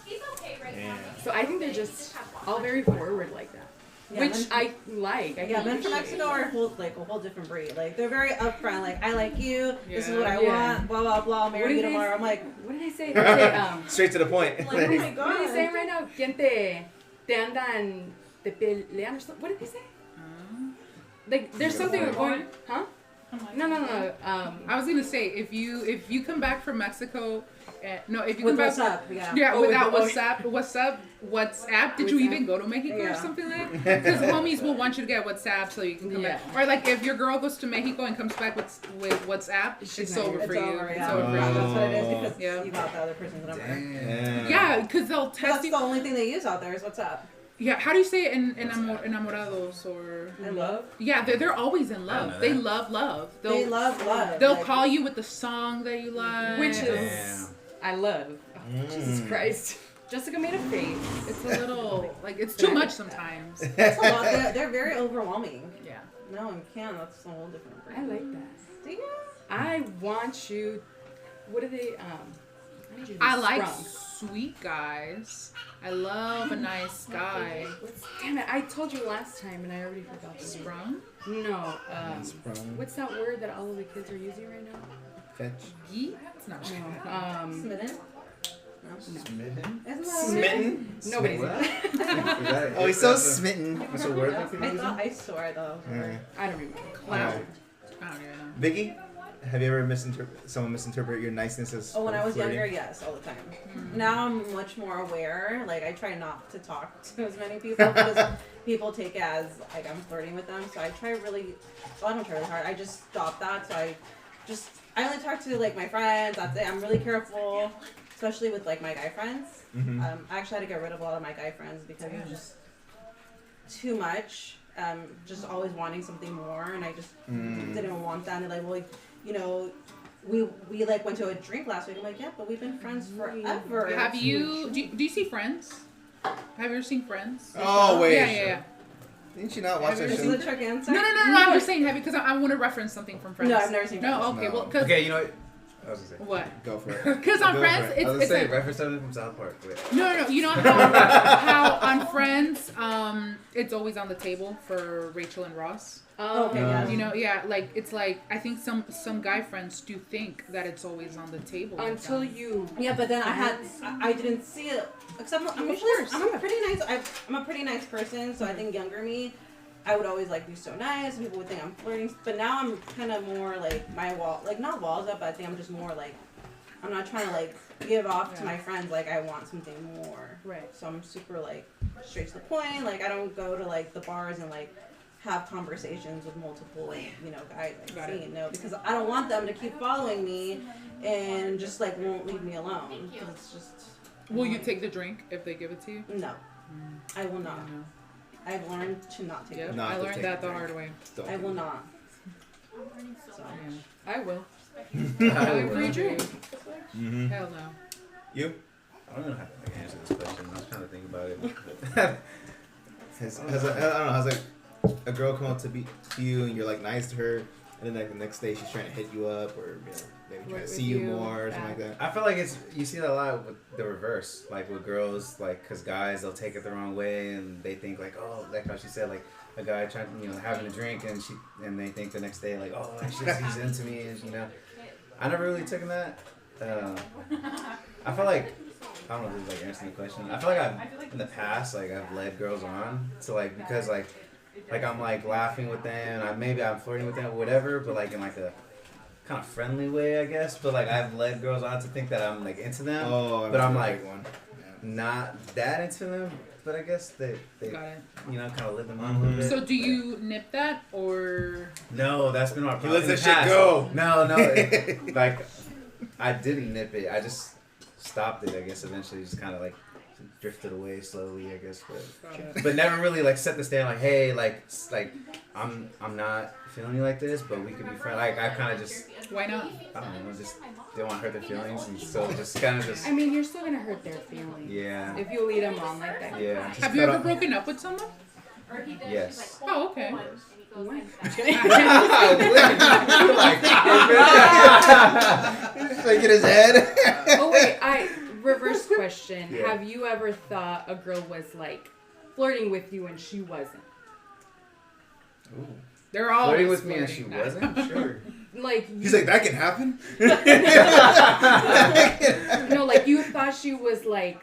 He's okay right Yeah. now. So I think they're just all very forward like that. Yeah, Which men- I like. Yeah, men from appreciate. Mexico are a whole different breed. Like they're very upfront. Like I like you. This is what I Yeah. want. Blah blah blah. I'll marry you tomorrow. I'm like, What did they say? They say, Straight to the point. like oh my what are they god. saying right now? ¿Quién te andan, te pelean or something? What did they say? Like, there's something going, huh? No. I was gonna say if you come back from Mexico, if you With come back, WhatsApp, yeah. yeah, Oh, without with the- WhatsApp. Did you even go to Mexico or Yeah. something like that? Because homies will want you to get WhatsApp so you can come back. Or like if your girl goes to Mexico and comes back with WhatsApp, it's over for you. Over, It's yeah. over for That's you. what it is because Yeah. you got the other person's number. Damn. Yeah, because they'll text That's you. the only thing they use out there is WhatsApp. Yeah, how do you say it in enamorados or? And love. Yeah, they're always in I don't love. know They that. love. They love love. They'll Like, call you with the song that you like. Which is Damn. I love. Oh, Jesus Christ. Jessica made a face. It's a little like it's too much sometimes. It's a lot. They're very overwhelming. Yeah. No, you can't. That's a whole different. I like that. Do you? I want you. What are they? I need you to be I like sprung. sweet guys. I love a nice guy. Damn it! I told you last time, and I already forgot. The name. Sprung? No. Sprung. What's that word that all of the kids are using right now? Fetch. Geek? It's not. No. Smitten? Smitten? Isn't that Smitten? Nobody's. What? Oh, he's so smitten. What's the word that people I use? thought I swore I thought. I don't remember. Clown. I don't even know. Vicky, have you ever someone misinterpret your niceness as? Oh, when I was flirting? younger, yes, all the time. Now I'm much more aware. Like I try not to talk to as many people because people take it as like I'm flirting with them. So I try really. Well, I don't try really hard. I just stop that. So I only talk to like my friends. That's it. I'm really careful, especially with like my guy friends. Mhm. I actually had to get rid of a lot of my guy friends because it was just too much. Just always wanting something more, and I just didn't want that. And like, well, you know, we like went to a drink last week. I'm like, yeah, but we've been friends forever. Have you do you see Friends? Have you ever seen Friends? Oh wait. Yeah. Didn't you not watch that Is show? this a trick answer? No. I'm just saying because I want to reference something from Friends. No, I've never seen Friends. No, okay, No. well, because Okay, you know what? I was gonna say. what? Go for it. Because on Go Friends, for it. I was it's gonna say, like, reference something from South Park. Wait. no. You know how on Friends, it's always on the table for Rachel and Ross. Oh, okay, yeah. You know, yeah, like it's like I think some guy friends do think that it's always on the table with Until them. you. Yeah, but then I didn't see it. Except I'm usually I'm a pretty nice. I'm a pretty nice person, so I think younger me, I would always like be so nice. And people would think I'm flirting. But now I'm kind of more like my wall, like not walls up. But I think I'm just more like I'm not trying to like give off to my friends like I want something more. Right. So I'm super like straight to the point. Like I don't go to like the bars and like have conversations with multiple guys like seeing because I don't want them to keep following me and just like won't leave me alone. 'Cause it's just. Will you take the drink if they give it to you? No, I will not. No. I've learned to not take Yep, it. Not I to learned take that the the drink. hard way. Don't. I will not. So. I will. Really for you drink? Mhm. Hell no. You? I don't know how to like, answer this question. I was trying to think about it. Has like a girl come up to you and you're like nice to her, and then like the next day she's trying to hit you up or maybe trying to With see you you, more or something like that. I feel like you see that a lot with the reverse, like with girls, like because guys they'll take it the wrong way and they think like, oh, like how she said, like a guy trying, having a drink and they think the next day like, oh, he's into me, and I never really took that. I feel like I don't know if this is like answering the question. I feel like I've in the past like I've led girls on to like because like I'm like laughing with them and maybe I'm flirting with them or whatever, but like in like a kind of friendly way I guess. But like I've led girls on to think that I'm like into them. Oh, but I'm a like big one. not that into them. But I guess they Got it. kind of led them on a little bit. So do you nip that or? No, that's been my He problem. lets In that the shit past. go. No, like I didn't nip it. I just stopped it. I guess eventually, just kind of like drifted away slowly. I guess, but never really like set the stand. Like, hey, like I'm not feeling you like this, but we could be friends. Like I kind of just Why not? I don't know, just didn't want to hurt their feelings, and so just kind of just I mean, you're still gonna hurt their feelings. yeah, If you lead them on like that. yeah. Just Have you cut ever off- broken up with someone? Yes. Oh, okay. Like in his head. Oh wait, reverse question. Yeah. Have you ever thought a girl was like flirting with you and she wasn't? Ooh. They're all Flirting with me and she wasn't. Sure. Like He's like, that can happen. no, like you thought she was like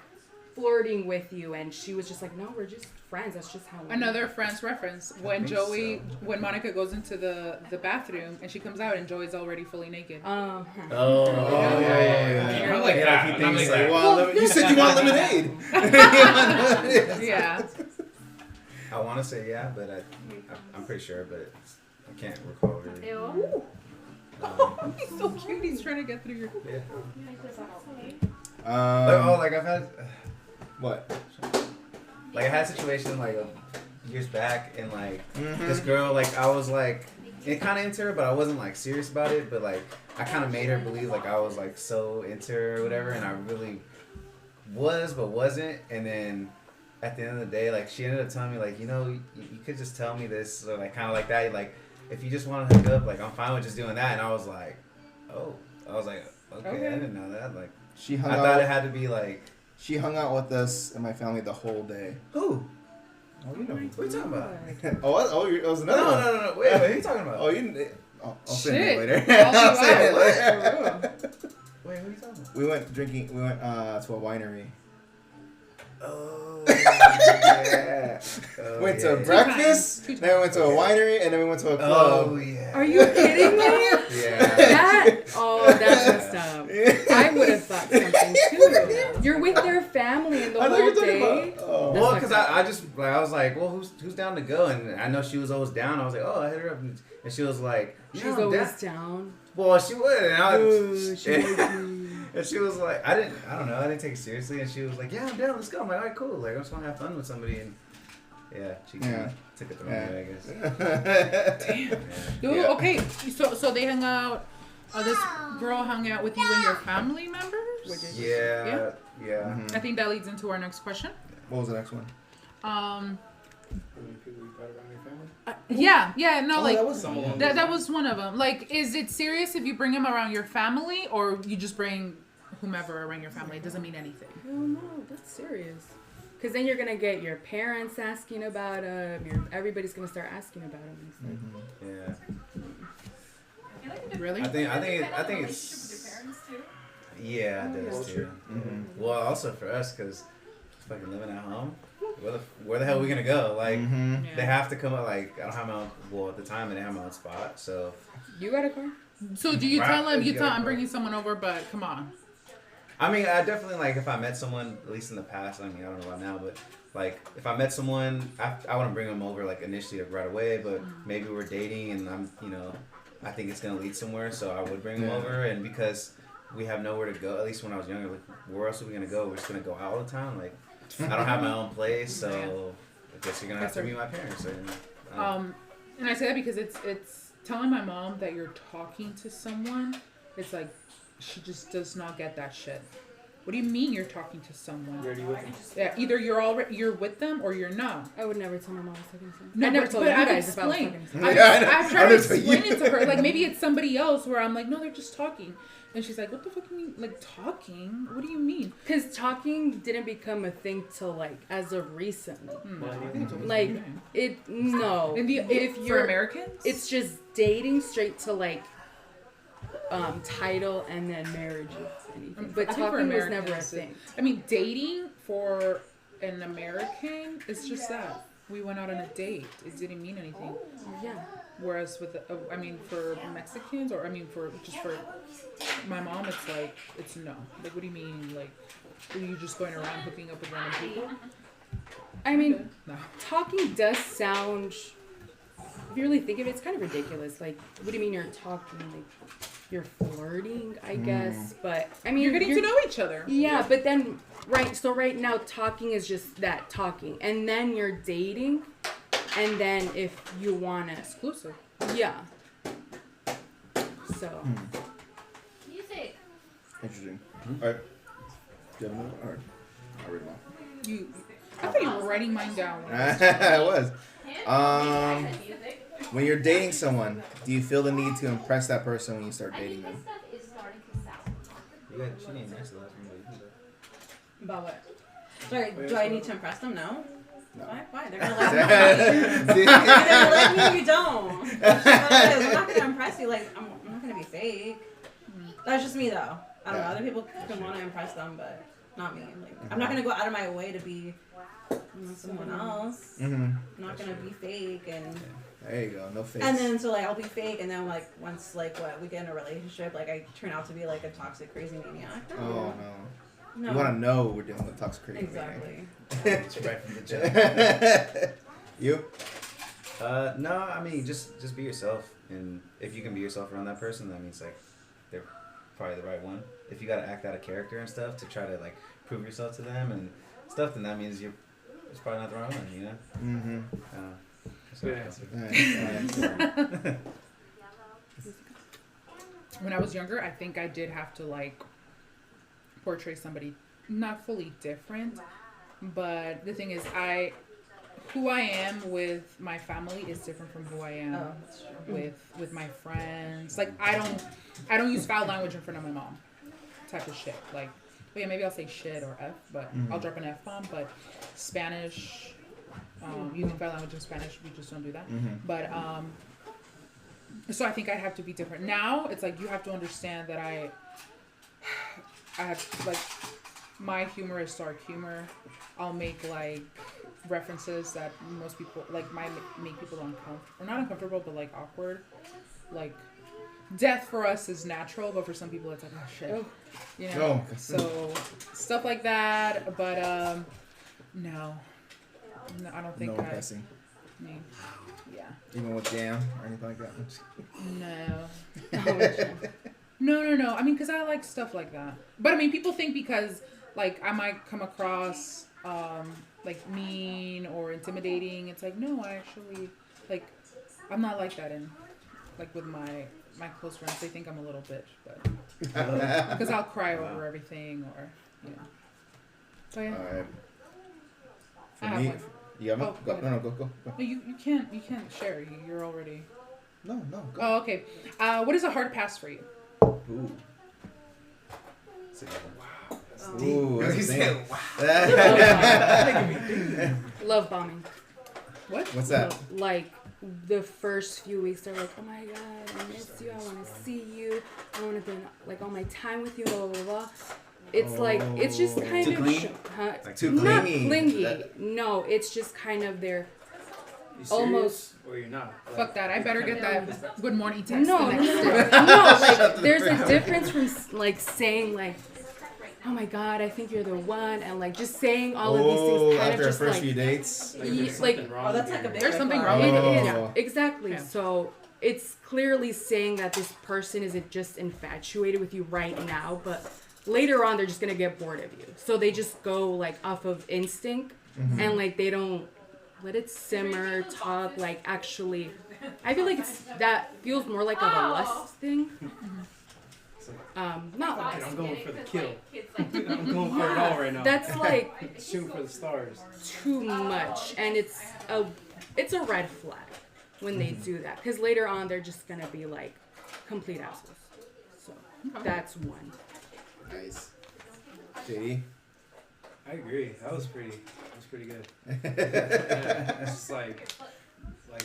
flirting with you, and she was just like, no, we're just friends. That's just how we Another Friends reference. When when Monica goes into the bathroom and she comes out and Joey's already fully naked. Yeah. I'm like, Yeah, yeah, he thinks like, you said you want lemonade. Yeah. I want to say yeah, but I'm pretty sure, but I can't recall really. Ew. He's so cute. He's trying to get through your. Yeah. Um, Like I've had, what? like I had a situation like years back, and like this girl, like I was like, it kind of into her, but I wasn't like serious about it. But like I kind of made her believe like I was like so into her or whatever, and I really was, but wasn't. And then at the end of the day, like she ended up telling me like, you know, you could just tell me this, or like kind of like that, like if you just want to hook up, like I'm fine with just doing that. And I was like, oh, I was like, okay. I didn't know that. Like She hung I out. thought it had to be like, She hung out with us and my family the whole day. who? Oh, you know. What are you talking about? It was another one. No. Wait, what are you talking about? Oh, you. I'll send Shit. it later. I'll I'll do send it that. later. Wait, what are you talking about? We went drinking. We went to a winery. Oh, yeah. Oh, Went yeah. to breakfast. Two Then we went to a winery, and then we went to a club. Oh, yeah. Are you kidding me? Yeah. That's messed up. I would have thought something too. You're with their family and the I know whole you're talking day. about. Oh. Well, because I just like I was like, well, who's down to go? And I know she was always down. I was like, oh, I hit her up, and she was like, yeah, She's I'm always down. down. Well, she would, and I Ooh, was, she would be. and she was like, I don't know, I didn't take it seriously, and she was like, yeah, I'm down, let's go. I'm like, all right, cool. Like I just want to have fun with somebody, and she took it the wrong way, I guess. Dude, Yeah. okay. So they hung out. This girl hung out with you and your family members. Yeah. I think that leads into our next question. What was the next one? Yeah, no, like that was someone. that was one of them. Like, is it serious if you bring him around your family, or you just bring whomever around your family? It doesn't mean anything. Oh no, that's serious. Because then you're gonna get your parents asking about him. Everybody's gonna start asking about him. Yeah. Really? I think it's. Yeah, it does too. Well, also for us, because fucking living at home, where the hell are we gonna go? Like, they have to come up. Like, I don't have my own. Well, at the time, I didn't have my own spot, so. You got a car? So do you Right. tell him? You You tell gotta I'm go. bringing someone over, but come on. I mean, I definitely like if I met someone, at least in the past. I mean, I don't know about now, but like if I met someone, I wouldn't bring them over like initially right away, but maybe we're dating and I think it's gonna lead somewhere, so I would bring them over. And because we have nowhere to go, at least when I was younger, like where else are we gonna go? We're just gonna go out all the time. Like I don't have my own place, so I guess you're gonna have to meet my parents. And I say that because it's telling my mom that you're talking to someone. It's like she just does not get that shit. What do you mean you're talking to someone? You're already with them. Yeah, either you're with them or you're not. I would never tell my mom I was talking to someone. No, I never but told you I've guys if I was explained. talking to someone. I've tried to I'm gonna tell explain you. it to her. Like maybe it's somebody else where I'm like, no, they're just talking. And she's like, what the fuck do you mean? Like talking? What do you mean? Because talking didn't become a thing till like as of recently. Well, I think it's always Like been. if For you're Americans, it's just dating straight to like title and then marriage if anything. But I think for talking was never a Americans, thing. I mean, dating for an American is just that. We went out on a date. It didn't mean anything. Yeah. Whereas with, for Mexicans, or for my mom, it's like, it's no. Like, what do you mean? Like, are you just going around hooking up with random people? I mean, No. talking does sound. If you really think of it, it's kind of ridiculous. Like, what do you mean you're talking? Like, you're flirting, I guess. But I mean, You're getting to know each other. Yeah, but then right now talking is just that talking, and then you're dating, and then if you wanna Exclusive. yeah. So Music. Interesting. All right. Do you have another one? All right. I'll read them off. I thought you were writing mine down. I was. I said music. When you're dating someone, do you feel the need to impress that person when you start I dating think this them? stuff is starting to sound. She didn't answer the last one, but you did. About what? Sorry, do I need to impress them? No. No. Why? They're gonna let me. Either let me or you don't. That's just what it is. I'm not gonna impress you. Like I'm not gonna be fake. That's just me though. I don't know. Other people can want to impress them, but not me. Like, I'm not gonna go out of my way to be someone else. Mm-hmm. I'm not gonna be fake and. There you go. No face. And then so like I'll be fake, and then like once like we get in a relationship, like I turn out to be like a toxic crazy maniac. Oh no. No. You want to know we're dealing with toxic crazy. Exactly. It's right from the jump. You? No, I mean just be yourself, and if you can be yourself around that person, that means like they're probably the right one. If you gotta act out of character and stuff to try to like prove yourself to them and stuff, then that means it's probably not the right one, you know. Mm-hmm. Good answer. When I was younger, I think I did have to like portray somebody not fully different, but the thing is, who I am with my family is different from who I am with my friends. Like I don't use foul language in front of my mom, type of shit. Like, well, yeah, maybe I'll say shit or f, but I'll drop an f bomb. But Spanish. Using foul language in Spanish, we just don't do that. Mm-hmm. But so I think I have to be different. Now it's like you have to understand that I have like my humor is dark humor. I'll make like references that most people like might make people uncomfortable, or not uncomfortable, but like awkward. Like death for us is natural, but for some people it's like oh shit, you know. Oh. So stuff like that. But no, I don't think no cussing. Me. Yeah. Even with jam or anything like that. No. I mean, because I like stuff like that. But I mean, people think because like I might come across like mean or intimidating. It's like no, I actually like I'm not like that in like with my close friends. They think I'm a little bitch, but because I'll cry over everything or you know. So yeah. All right. For I have me, one. you have one? Oh, Go. go No, go. No, you can't share. You're already. No, go. Oh, okay. What is a hard pass for you? Ooh. Ooh, that's He said, Love bombing. What? What's that? Like the first few weeks, they're like, "Oh my god, I miss you. I want to see you. I want to spend like all my time with you." Blah blah blah. It's like it's just kind Too of clingy? Like too not clingy. clingy. No, it's just kind of their You serious? almost. Or you're not? Fuck that. I better get that good morning text. No, the no, next no, day. no. Like there's a difference from like saying like, "Oh my god, I think you're the one," and like just saying all of these things kind after of our just first like few dates. like Oh, that's like a big There's something red wrong flag. with it. It Yeah. is, exactly. Yeah. So it's clearly saying that this person isn't just infatuated with you right now, but later on they're just gonna get bored of you. So they just go like off of instinct and like they don't let it simmer, talk, like actually. I feel like that feels more like of a lust thing. Not like I'm going for the kill. I'm going for it all right now. that's like Shooting for the stars. too much, and it's a red flag when they do that, because later on they're just gonna be like complete assholes. So that's one. Nice. JD. I agree. That was pretty good. Yeah, it's just like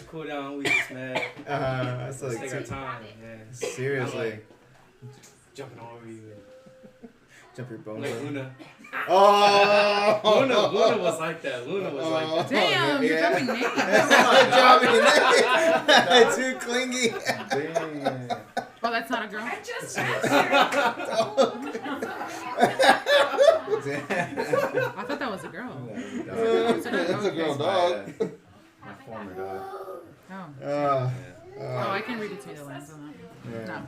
cool down. We just met. That's Let's like take our time. Yeah. seriously. Jumping all over you. Jump your bones. Like Luna. Oh. Luna was like that. Luna was like that. Damn, you're dropping names. Dropping too clingy. damn. Oh, that's not a girl. I just I thought that was a girl. That's a girl dog. My former dog. Oh. Oh, I can read between the lines on that. Yeah.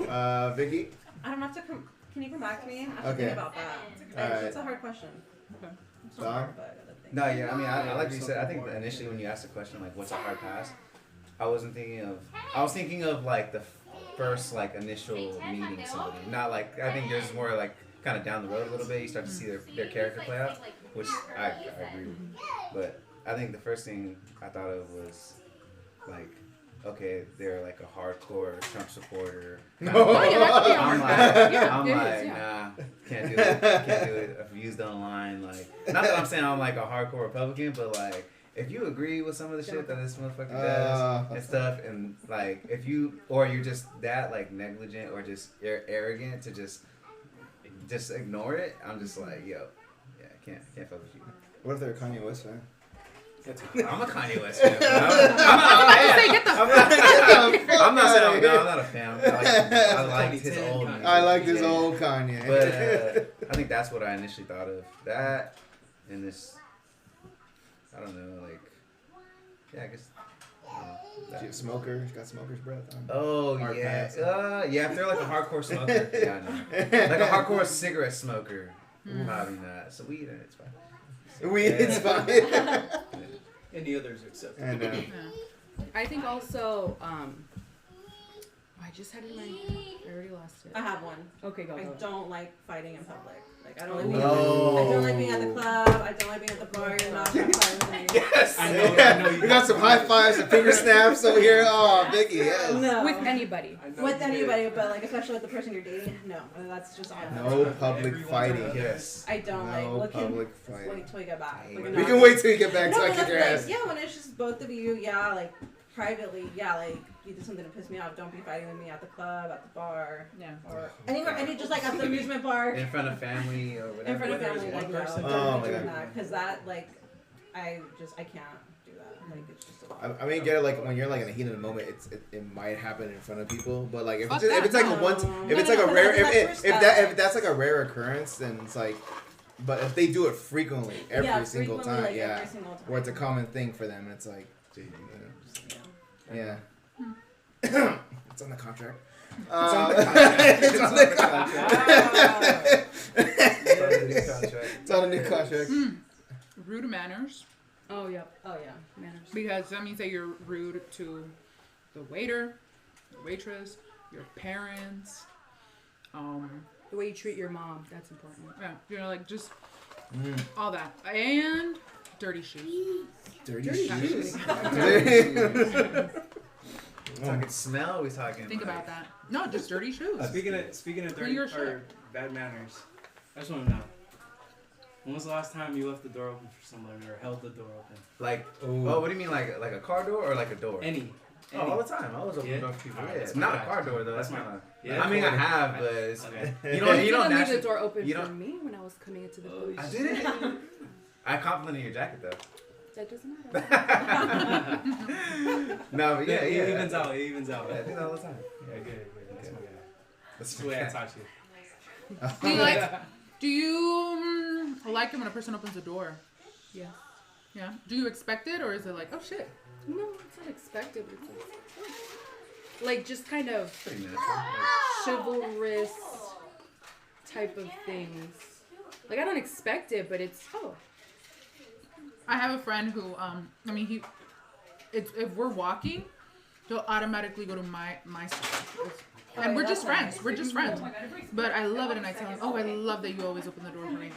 No. Vicky. I don't have to come. Can you come back to me? I have to Okay. think about that. Alright. It's a hard question. Okay. It's not Dog? hard, but I gotta think. No, yeah, I mean, I like you said. I think initially when you asked the question, like, what's a hard pass? I was thinking of like the first like initial meeting somebody. Not like I think there's more like kind of down the road a little bit. You start to see their character play out, which I agree with. But I think the first thing I thought of was like, okay, they're like a hardcore Trump supporter. Oh, yeah, that could be a hard pass. Yeah, I'm it like, is, yeah. nah, can't do it. Can't do it. Views don't align. Like, not that I'm saying I'm like a hardcore Republican, but like, if you agree with some of the shit that this motherfucker does and stuff, and like, if you, or you're just that like negligent or just arrogant to just just ignore it, I'm just like, yo, yeah, I can't fuck with you. What if they're a Kanye West fan? I'm a Kanye West fan. I'm not saying I'm not a fan. I liked his old music. I like this old Kanye. But I think that's what I initially thought of. That and this, I don't know, like, yeah, I guess. Smoker, he's got smoker's breath on. Oh Hard yeah, pass. yeah. If they're like a hardcore smoker, yeah, I know. Like a hardcore cigarette smoker, probably not. So weed, it's fine. It's fine. Any others except. And I think also, I just had it in my head. I already lost it. I have one. Okay, go. I go. don't like fighting in public. Like I don't like being. Oh. I don't like being at the club. I don't like being at the bar. You're not gonna fight with me. Yes, I know we got some high fives, some finger snaps over here. Oh, Vicky, yes. No. With anybody. With anybody, but like especially with the person you're dating, no, that's just on. No public fighting. Yes. I don't like. No public fighting. Wait till you get back. Like, We can wait till you get back No, so I but kick your that's ass. like, yeah, when it's just both of you, yeah, like privately, yeah, like you did something to piss me off. Don't be fighting with me at the club, at the bar, Yeah. or anywhere. Any just like at the amusement park, In front of family or whatever. in front of Whether family, it's like one no, person. don't Oh, be my doing God. that because that like I can't do that. Like it's just. I mean, get it, like when you're like in a heat of the moment, it might happen in front of people, but like if Fuck it's, that. if it's like a once, if it's like a rare, if that's like a rare occurrence, then it's like, but if they do it frequently every single time, like, yeah, every single time. where it's a common thing for them, and it's like, yeah, it's on the contract. It's on the contract. It's on the contract. contract. It's on a new contract. Rude manners, Oh, yep. Oh yeah. Manners. because that means that you're rude to the waiter, the waitress, your parents. The way you treat your mom, that's important. Yeah, you know, like just all that, and dirty shoes. Dirty shoes. We talking smell? Or we talking? Think like, about that. No, just dirty shoes. Speaking of dirty your or shirt. bad manners, I just want to know. When was the last time you left the door open for somebody or held the door open? Like, Ooh. oh, what do you mean, like a car door or like a door? Any. Oh, all the time. I always open Yeah? doors for people. Alright, Yeah, that's it's my not a bad. car door though. That's That's my- not. Yeah, I mean, I cool. have, but it's, Okay. you don't leave naturally. the door open you for don't- me when I was coming into the Oh, police. I did it. I complimented your jacket though. That doesn't matter. No, but yeah, It yeah. evens out. It evens out. Yeah, I do that all the time. Yeah, good. That's my guy. That's That's the way I taught you. Do you like it when a person opens the door? Yeah. Yeah. Do you expect it, or is it like, oh shit? No, it's not expected. But it's like just kind of Pretty natural. chivalrous type of things. Like I don't expect it, but it's I have a friend who, if we're walking, he'll automatically go to my side. And we're just friends. We're just friends. But I love it, and I tell him, oh, I love that you always open the door for me.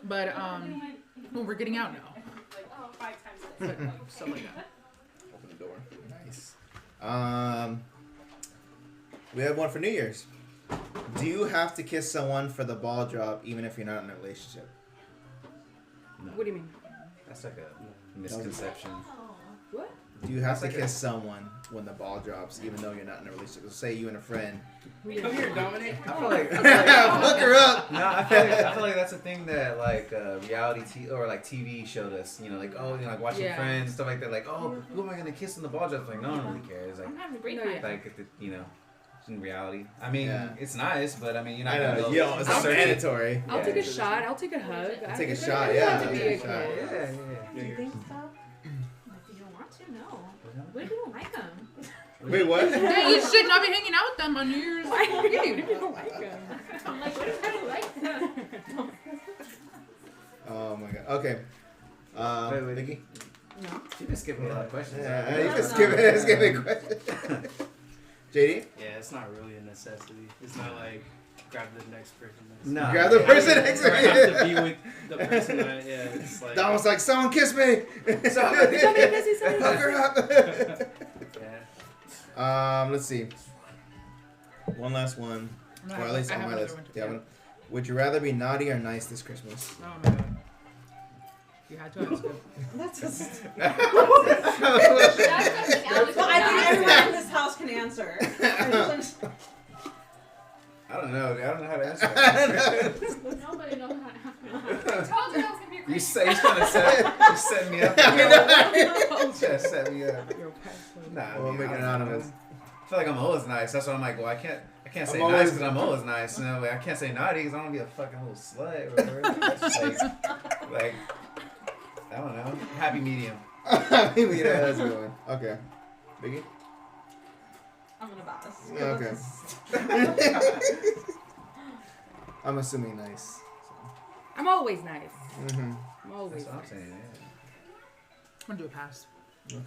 But when we're getting out now. But stuff like that. Open the door. Nice. We have one for New Year's. Do you have to kiss someone for the ball drop, even if you're not in a relationship? What do you mean? That's like a misconception. What? Do you have to That's like kiss someone when the ball drops, even though you're not in a relationship? So say you and a friend. Come here, Dominic. I feel like Fuck her up. No, I feel like that's a thing that like reality or like TV showed us. You know, like like watching Yeah. Friends and stuff like that. Like, oh, who am I gonna kiss in the ball drop? Like, no one really cares. Like, I'm having a great No, time. yeah. like in reality. I mean, Yeah. it's nice, but I mean, you're not I gonna know. go. Yo, it's not mandatory. I'll Yeah. take a shot. I'll take a hug. I'll take a I shot, don't yeah, have to I'll be take a a shot. kid. Yeah. Do you think so? If you don't want to, no. What if you don't like them? Wait, what? Yeah, you should not be hanging out with them on New Year's Eve. I don't like them. I'm like, what if I don't like them? Oh my god. Okay. Wait. Vicky? You've been skipping a lot of questions. Yeah, you can skip it. a question. JD? Yeah, it's not really a necessity. It's not like grab the next person. No. Grab the person next to Or have to you. be with the person that, yeah, it's like. Don was like, someone kiss me. Somebody miss me, somebody Fuck her up. Yeah. Let's see. One last one. No, Or at least I on have my another list. one. Yeah, one. Would you rather be naughty or nice this Christmas? Oh my god. You had to ask it. That's just. That's something Alex Well, I think everyone in this house can answer. I don't know. Dude. I don't know how to answer that. Nobody knows how to. I told you that was gonna be a You question. set me up. You trying to set me up. Nah, Well, make it anonymous. I feel like I'm always nice. That's why I'm like, well, I can't say I'm nice always- because I'm always nice. You know, like, I can't say naughty because I don't want to be a fucking little slut or whatever. like, I don't know. Happy medium. Maybe yeah, that's a good one. Okay. Biggie? I'm gonna pass. Okay. I'm assuming nice. I'm always nice. Mm-hmm. I'm always That's what I'm nice. saying. Yeah. I'm gonna do a pass. Okay.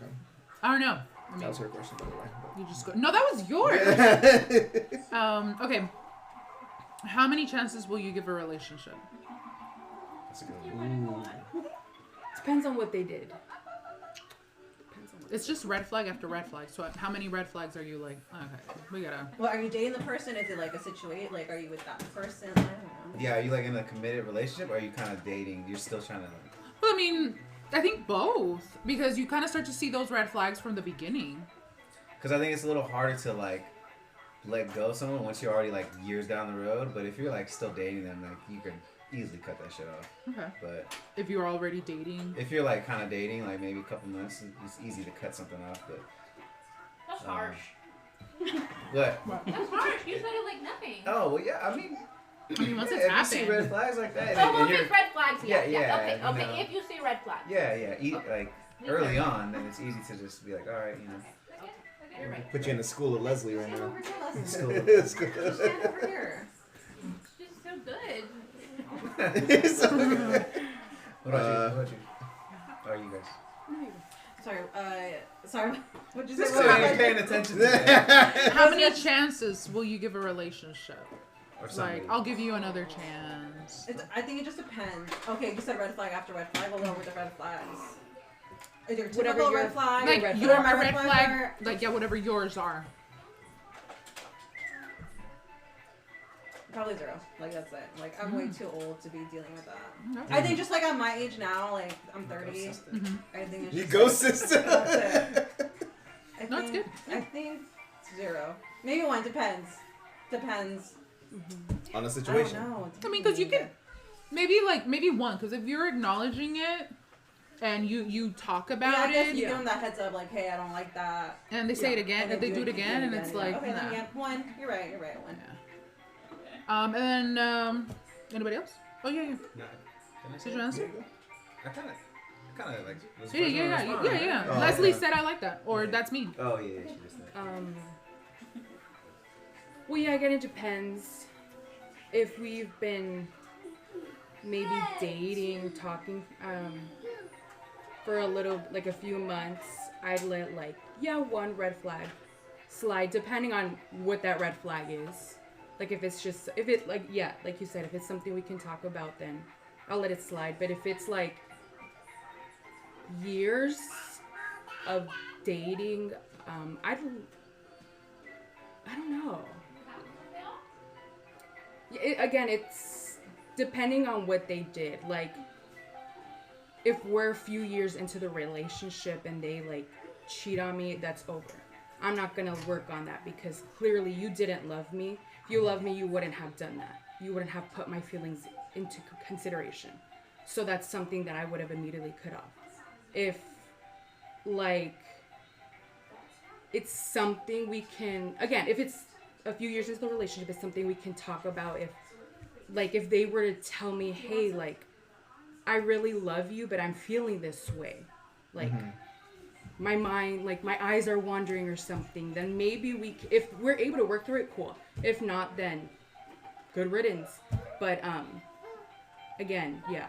I don't know. I That mean, was her question, by the way. you just go. No, that was yours. Okay. How many chances will you give a relationship? That's a good one. Depends on what they did. Depends on what It's just red flag after red flag. So how many red flags are you like? Okay, we gotta. Well, are you dating the person? Is it like a situation? Like, are you with that person? I don't know. Yeah, are you like in a committed relationship or are you kind of dating? You're still trying to like. Well, I mean, I think both because you kind of start to see those red flags from the beginning. Because I think it's a little harder to like let go of someone once you're already like years down the road. But if you're like still dating them, like you can easily cut that shit off. Okay. But If you're already dating. if you're like kind of dating, like maybe a couple months, it's easy to cut something off. But That's harsh. what? That's harsh. You said it like nothing. Oh well, yeah. I mean, I mean, once yeah, it's if you see happened. red flags like that, Oh, and okay, you're, red flags. Yeah, Yeah, yeah. yeah, Okay, you know. If you see red flags. yeah, eat like early on, then it's easy to just be like, all right, you know. Okay, you're right. Put you in the school of Leslie right Stand now. over here, Leslie. School. It's good. Stand over here. She's so good. It's so good. What about you? How are you guys? Sorry. What'd you say? Just What so you're happened? paying attention to that. How many chances will you give a relationship? Or somebody. Like, I'll give you another chance. I think it just depends. Okay, you said red flag after red flag. Well, what were the red flags? Is your Whatever typical your- red flag? Like, red your flag. red Red flag, flag. like, yeah, whatever yours are. Probably 0. Like, that's it. Like, I'm way too old to be dealing with that. Okay. I think just like at my age now, like I'm 30. Mhm. I think it's You just go, like, sister. that's it. I No, it's think, good. I think 0. Maybe 1. Depends. Depends. On the I situation. don't know. I mean, because you can maybe 1, because if you're acknowledging it and you talk Yeah, about I guess it you give them that heads up, like, hey, I don't like that. and they say it Yeah. again, And and they do it again, and it's like, okay, nah. then yeah, 1. You're right. 1. And then anybody else? Oh yeah. Nah, can I say Did you it? answer? I kind of like. Was the Yeah, first one to yeah. respond, right? Oh, Leslie okay. said I like that, or Yeah. that's me. Oh yeah, she just said. Well, yeah, again, it depends. If we've been maybe dating, talking, for a little, like a few months, I'd let like, 1 red flag slide, depending on what that red flag is. Like if it's just, like you said, if it's something we can talk about, then I'll let it slide. But if it's like years of dating, I don't know. Again, it's depending on what they did. Like, if we're a few years into the relationship and they like cheat on me, that's over. I'm not gonna work on that because clearly you didn't love me. If you loved me, you wouldn't have done that. You wouldn't have put my feelings into consideration. So that's something that I would have immediately cut off. If, like, it's something we can, again, if it's a few years into the relationship, it's something we can talk about. If they were to tell me, hey, like, I really love you, but I'm feeling this way. Like, my mind, like, my eyes are wandering or something, then maybe if we're able to work through it, cool. If not, then good riddance. But, again, yeah.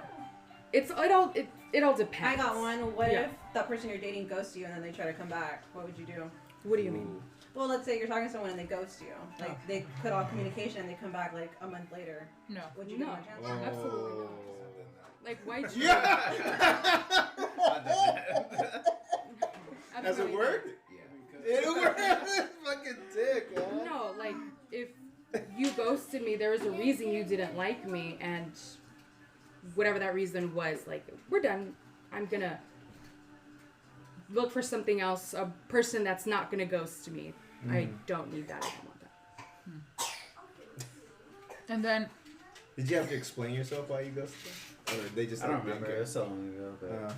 It all depends. I got one. What Yeah. if that person you're dating ghosts you and then they try to come back? What would you do? What do you mean? Well, let's say you're talking to someone and they ghost you. Like, they cut off communication and they come back, like, a month later. No. Would you No. give them a chance? Absolutely not. Like, why'd you? Yeah. Has it Absolutely worked? Yeah. It worked. Fucking dick, man. No, like, if you ghosted me, there was a reason you didn't like me, and whatever that reason was, like, we're done. I'm gonna look for something else, a person that's not gonna ghost me. I don't need that. I don't want that. And then Did you have to explain yourself why you ghosted them? Or they just I don't like, remember. care? It was so long ago, but yeah.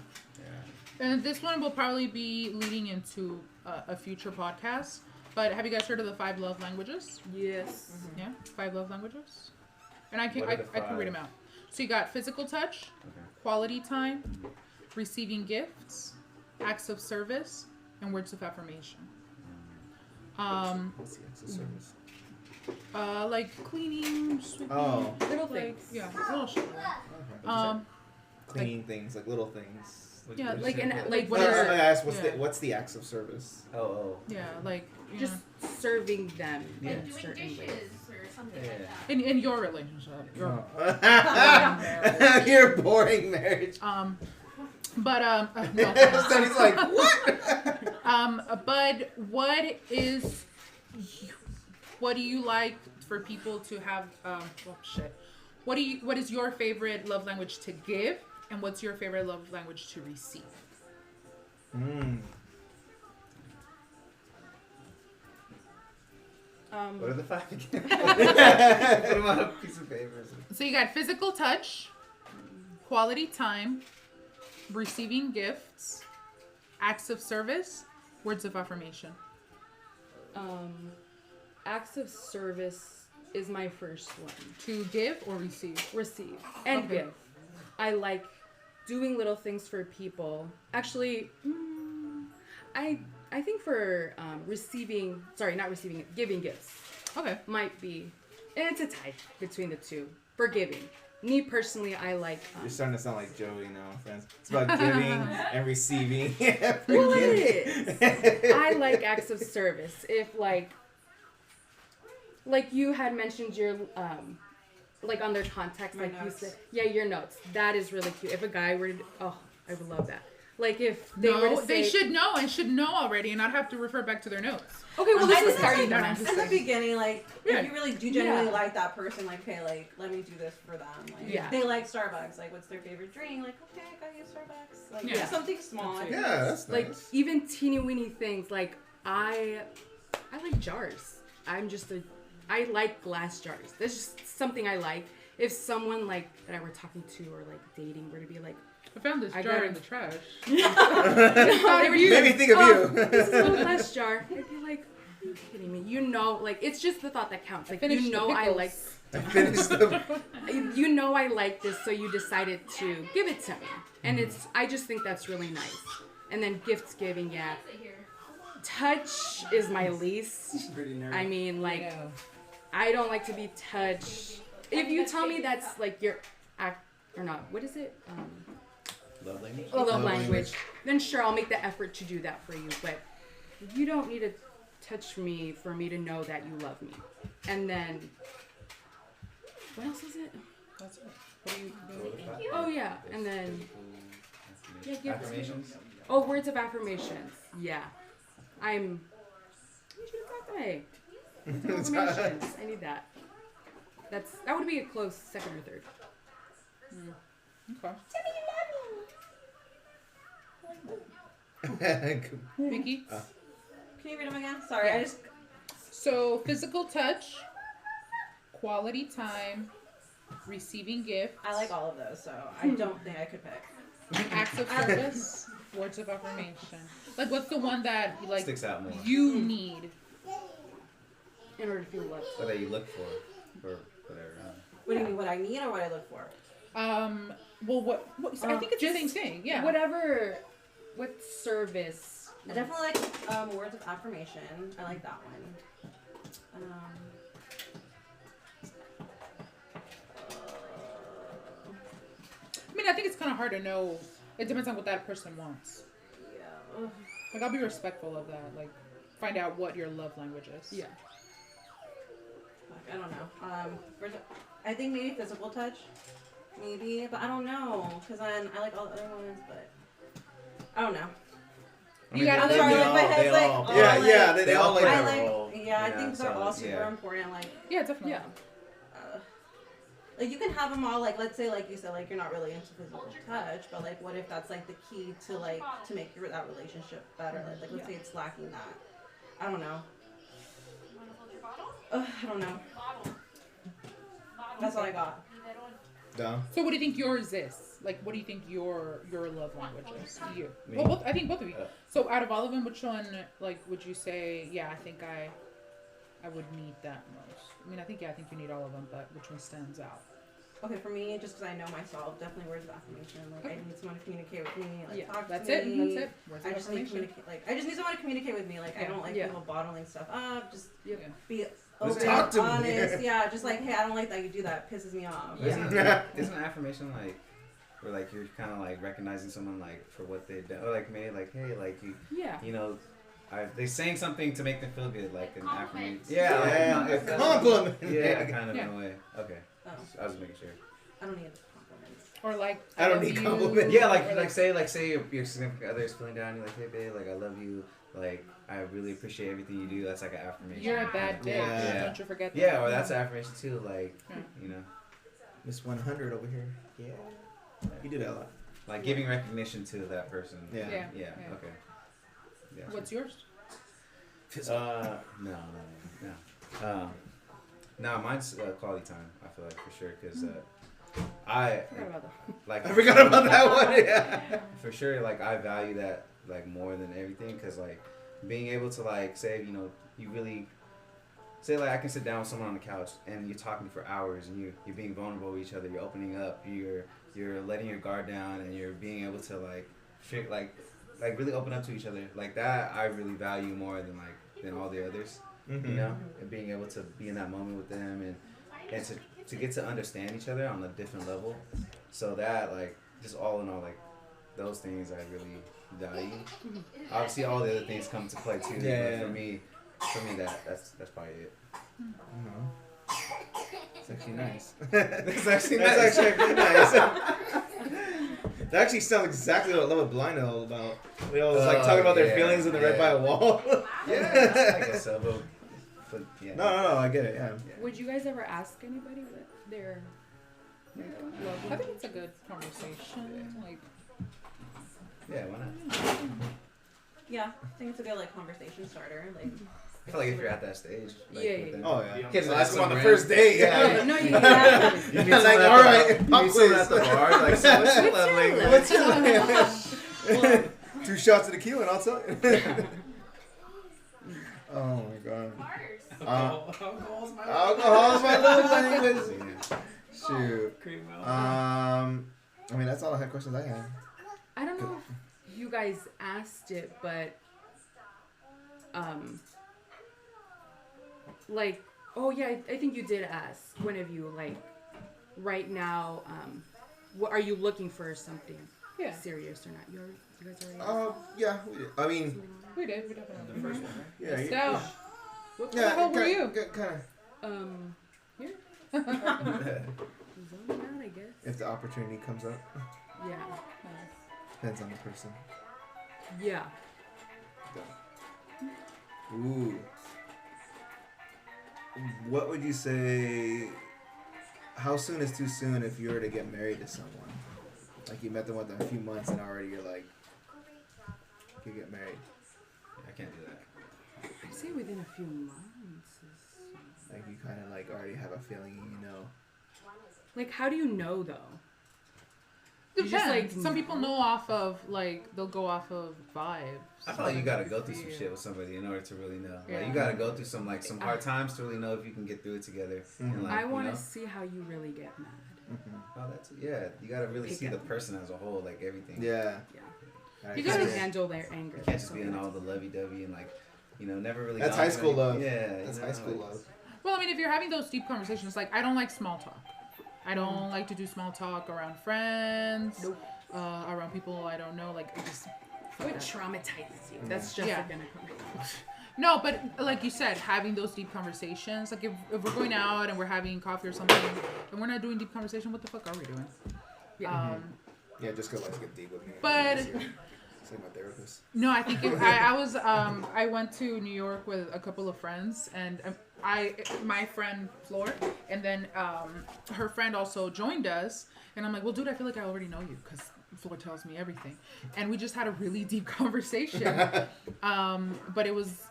and this one will probably be leading into a future podcast. But have you guys heard of the 5 love languages? Yes. Yeah, 5 love languages. And I can What are the I can read five? them out. So you got physical touch, Okay. quality time, receiving gifts, acts of service, and words of affirmation. What's the extra service? Like cleaning, sweeping, Oh. Little like things. yeah, little shit. Okay. Cleaning things, like little things. Yeah, What like you and said, like What what I are asked, yeah. what's the acts of service? Oh. yeah, like you Just know, serving them Yeah. in Doing certain ways. dishes or something Yeah. like that. in your relationship, your Your boring marriage. but So he's like, what? but what do you like for people to have what is your favorite love language to give, and what's your favorite love language to receive? What are the 5 again? Put them on a piece of paper. So you got physical touch, quality time, receiving gifts, acts of service, words of affirmation. Acts of service is my first one. To give or receive? Receive and Okay. give. I like doing little things for people. Actually, I think for giving gifts Okay. might be, and it's a tie between the two. For giving, me personally, I like. You're starting to sound like Joey now, friends. It's about giving and receiving. Well, it is. I like acts of service. If like you had mentioned your like on their contacts, My like notes. you said, yeah, your notes. That is really cute. If a guy were to, I would love that. Like if they were to say, they should know and should know already and not have to refer back to their notes. okay, well, this I is think starting. No, like, no, I'm just in the saying. beginning, like Yeah. if you really do genuinely Yeah. like that person, like, hey, like let me do this for them. Like, Yeah. if they like Starbucks, like what's their favorite drink? Like, okay, I got you Starbucks. Like, Yeah. something small. I think Yeah, that's Like nice. even teeny weeny things. Like I like jars. I like glass jars. That's just something I like. If someone like that I were talking to or like dating were to be like, I found this I jar got in it. the trash. they were Made me think of you. This is a glass jar. I'd be like, are you kidding me? You know, like it's just the thought that counts. Like Finish you the know, I pickles. like. Finish the. You know, I like this, so you decided to give it to me, and I just think that's really nice. And then gifts giving, yeah. Touch is my least. Pretty nerdy. I mean, like, I don't like to be touched. If you tell me that's like your act or not, what is it? Love language. Love language. Then sure, I'll make the effort to do that for you. But you don't need to touch me for me to know that you love me. And then, what else is it? That's it. What do you Oh yeah, and then yeah, give Affirmations. Oh, words of affirmations. Yeah, I need you to talk to me. Words of affirmations. I need that. That would be a close second or third. Okay. Vicky? Can you read them again? Sorry, I just. So, physical touch, quality time, receiving gifts, I like all of those, so I don't think I could pick. acts of service, words of affirmation. Like, what's the one that like Sticks out more. you need? In order to feel loved. Or that you look for whatever. What do you mean? What I need or what I look for? Well, what I think it's the same thing. Yeah. What service? I definitely like words of affirmation. I like that one. I mean, I think it's kind of hard to know. It depends on what that person wants. Yeah. Like, I'll be respectful of that. Like, find out what your love language is. Yeah. Fuck, I don't know. I think maybe physical touch. Maybe, but I don't know. Because then I like all the other ones, but I don't know. You got I'm They sorry, all- like my head's like, all yeah, like, yeah, They all play I their like, role. yeah, I think they're so, all super yeah. important. Like, Yeah, definitely. Yeah. like you can have them all. Like, let's say, like you said, like you're not really into physical touch, but like, what if that's like the key to make that relationship better? Like let's say it's lacking that. I don't know. I don't know. That's all I got. Down. So what do you think yours is? Like, what do you think your love language is? You. Me? Well, I think both of you. So out of all of them, which one, like, would you say, yeah, I think I would need that most? I mean, I think you need all of them, but which one stands out? Okay, for me, just because I know myself, definitely words of affirmation. Like, I need someone to communicate with me. Like, talk That's to it. me. That's it. Words I of just need affirmation. I just need someone to communicate with me. Like, I don't like Yeah. people bottling stuff up. Just Yeah. be Just open, talk to me. honest. Yeah, just like, hey, I don't like that you do that. It pisses me off. Isn't affirmation like, where like you're kind of like recognizing someone like for what they've done, or like maybe like, hey, like you know, they saying something to make them feel good, like an affirmation. Yeah, like, Compliment. Yeah, kind of in a way. Okay, Oh, I was making sure. I don't need compliments. Or like, I don't love need you, compliments. Yeah, or like say your significant other is feeling down. You're like, hey babe, like I love you. Like I really appreciate everything you do. That's like an affirmation. You're a bad bitch. Yeah. Don't you forget that. Yeah, or that's an affirmation too. Like Yeah. you know, Miss 100 over here. Yeah. You do that a lot. like giving recognition to that person. Yeah. Yeah. Yeah. Okay. Yeah. What's yours? No, mine's quality time. I feel like for sure because I Forgot about that. like I forgot about that one. Yeah. for sure. Like I value that like more than everything because like being able to like say you really say like I can sit down with someone on the couch and you're talking for hours and you're being vulnerable with each other. You're opening up. You're letting your guard down and you're being able to like really open up to each other like that. I really value more than all the others. Mm-hmm. You know, and being able to be in that moment with them and to get to understand each other on a different level. So that like just all in all like those things I really value. Obviously all the other things come to play too. Yeah. But for me that's probably it. It's actually nice. That's actually That's actually nice. That actually sounds exactly what Love Is Blind is all about. We always like talking about their feelings and they're right by a wall. Yeah, I guess so. But yeah. No, I get it. Yeah. Would you guys ever ask anybody what their love I think it's a good conversation. Like, Yeah, why not? Yeah, I think it's a good like conversation starter. Like, I feel like if you're at that stage. Like, Yeah, with yeah. them- Oh yeah. You Kids can ask ask them on the some first date. Yeah. No, you Yeah. You meet Like, someone at all the- right, you pop meet someone quiz. at the bar, like, so what's your love language? What's your language? 2 shots of tequila and I'll tell you. Oh my god. Alcohol's my Alcohol's my love language. Yeah. Shoot. cream milk. I mean that's all the questions I had. I don't know if you guys asked it, but like, oh yeah, I think you did ask one of you, like, right now, what are you looking for something yeah, serious or not? You guys already asked Yeah, we did. I mean, we did. We definitely The first one, right? yeah, Let's yeah, go. What the yeah. hell were you? Kind of. here. Zone out, I guess. If the opportunity comes up, Yeah. depends on the person. Yeah. Ooh. What would you say? How soon is too soon if you were to get married to someone? Like you met them within a few months and already you're like, you get married. I can't do that. I'd say within a few months. Like you kind of like already have a feeling, you know. Like, how do you know though? Depends. You just, like, Some people know off of like they'll go off of vibes. I feel like you gotta go through some shit with somebody in order to really know. Like Yeah. you gotta go through some hard times to really know if you can get through it together. And, like, I want you to know? see how you really get mad. Oh, that's you gotta really Pick see the up. person as a whole, like everything. Yeah. Yeah. Alright, You so gotta yeah. handle their anger. You can't just so be in much. all the lovey-dovey and like, never really. That's gone high through school any- love. Yeah, That's you know, high school like- love. Well, I mean, if you're having those deep conversations, like I don't like small talk. I don't like to do small talk around friends, Nope. around people I don't know. Like, it just fuck What that. traumatizes you? That's just Yeah. gonna come. No, but like you said, having those deep conversations. Like if we're going out and we're having coffee or something, and we're not doing deep conversation, what the fuck are we doing? Yeah. Yeah, just go like get deep with me. But- Say my therapist. No, I think I went to New York with a couple of friends, and my friend Floor, and then her friend also joined us, and I'm like, well, dude, I feel like I already know you because Floor tells me everything, and we just had a really deep conversation. But it was.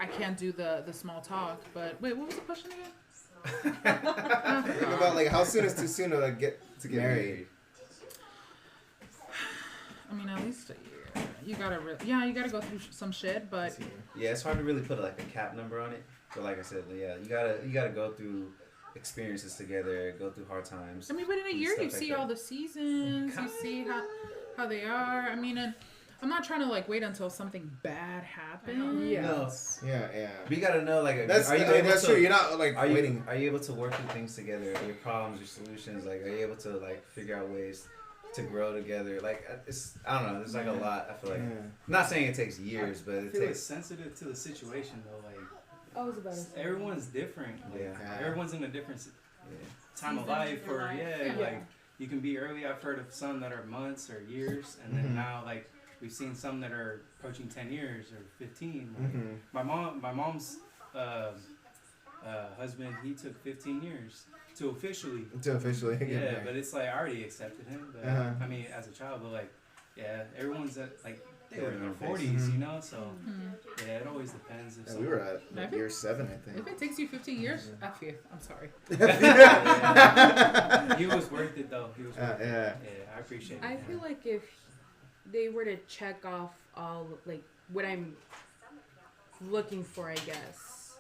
I can't do the small talk. But wait, what was the question again? Think about like how soon is too soon to like get married. I mean, at least a year. You gotta you gotta go through some shit, but Yeah, it's hard to really put like a cap number on it. But like I said, yeah, you gotta go through experiences together, go through hard times. I mean, but in a year you like see that. all the seasons, you see how they are. I mean, and I'm not trying to like wait until something bad happens. Yeah. No, Yeah. but you gotta know like That's are you able that's to, true. You're not like are you waiting. are you able to work through things together, your problems, your solutions? Like, are you able to like figure out ways to grow together? Like, it's I don't know. There's like a lot. I feel like I'm not saying it takes years, but I it feel takes. it's sensitive to the situation though. Like I was about to say. everyone's different. Like, Yeah. everyone's in a different Yeah. time of Season life, of your or life. yeah, Yeah. like you can be early. I've heard of some that are months or years, and then now like we've seen some that are approaching 10 years or 15. Like, my mom's husband, he took 15 years to officially. To officially get Yeah, married. but it's like I already accepted him. But I mean, as a child, but like, yeah, everyone's at like they were in their 40s, you know. So yeah, it always depends. If Yeah, we were at Maybe. year 7, I think. If it takes you 15 years, F you. I'm sorry. he was worth it though. He was worth it. Yeah. Yeah, I appreciate it. I feel like if they were to check off all like what I'm looking for, I guess.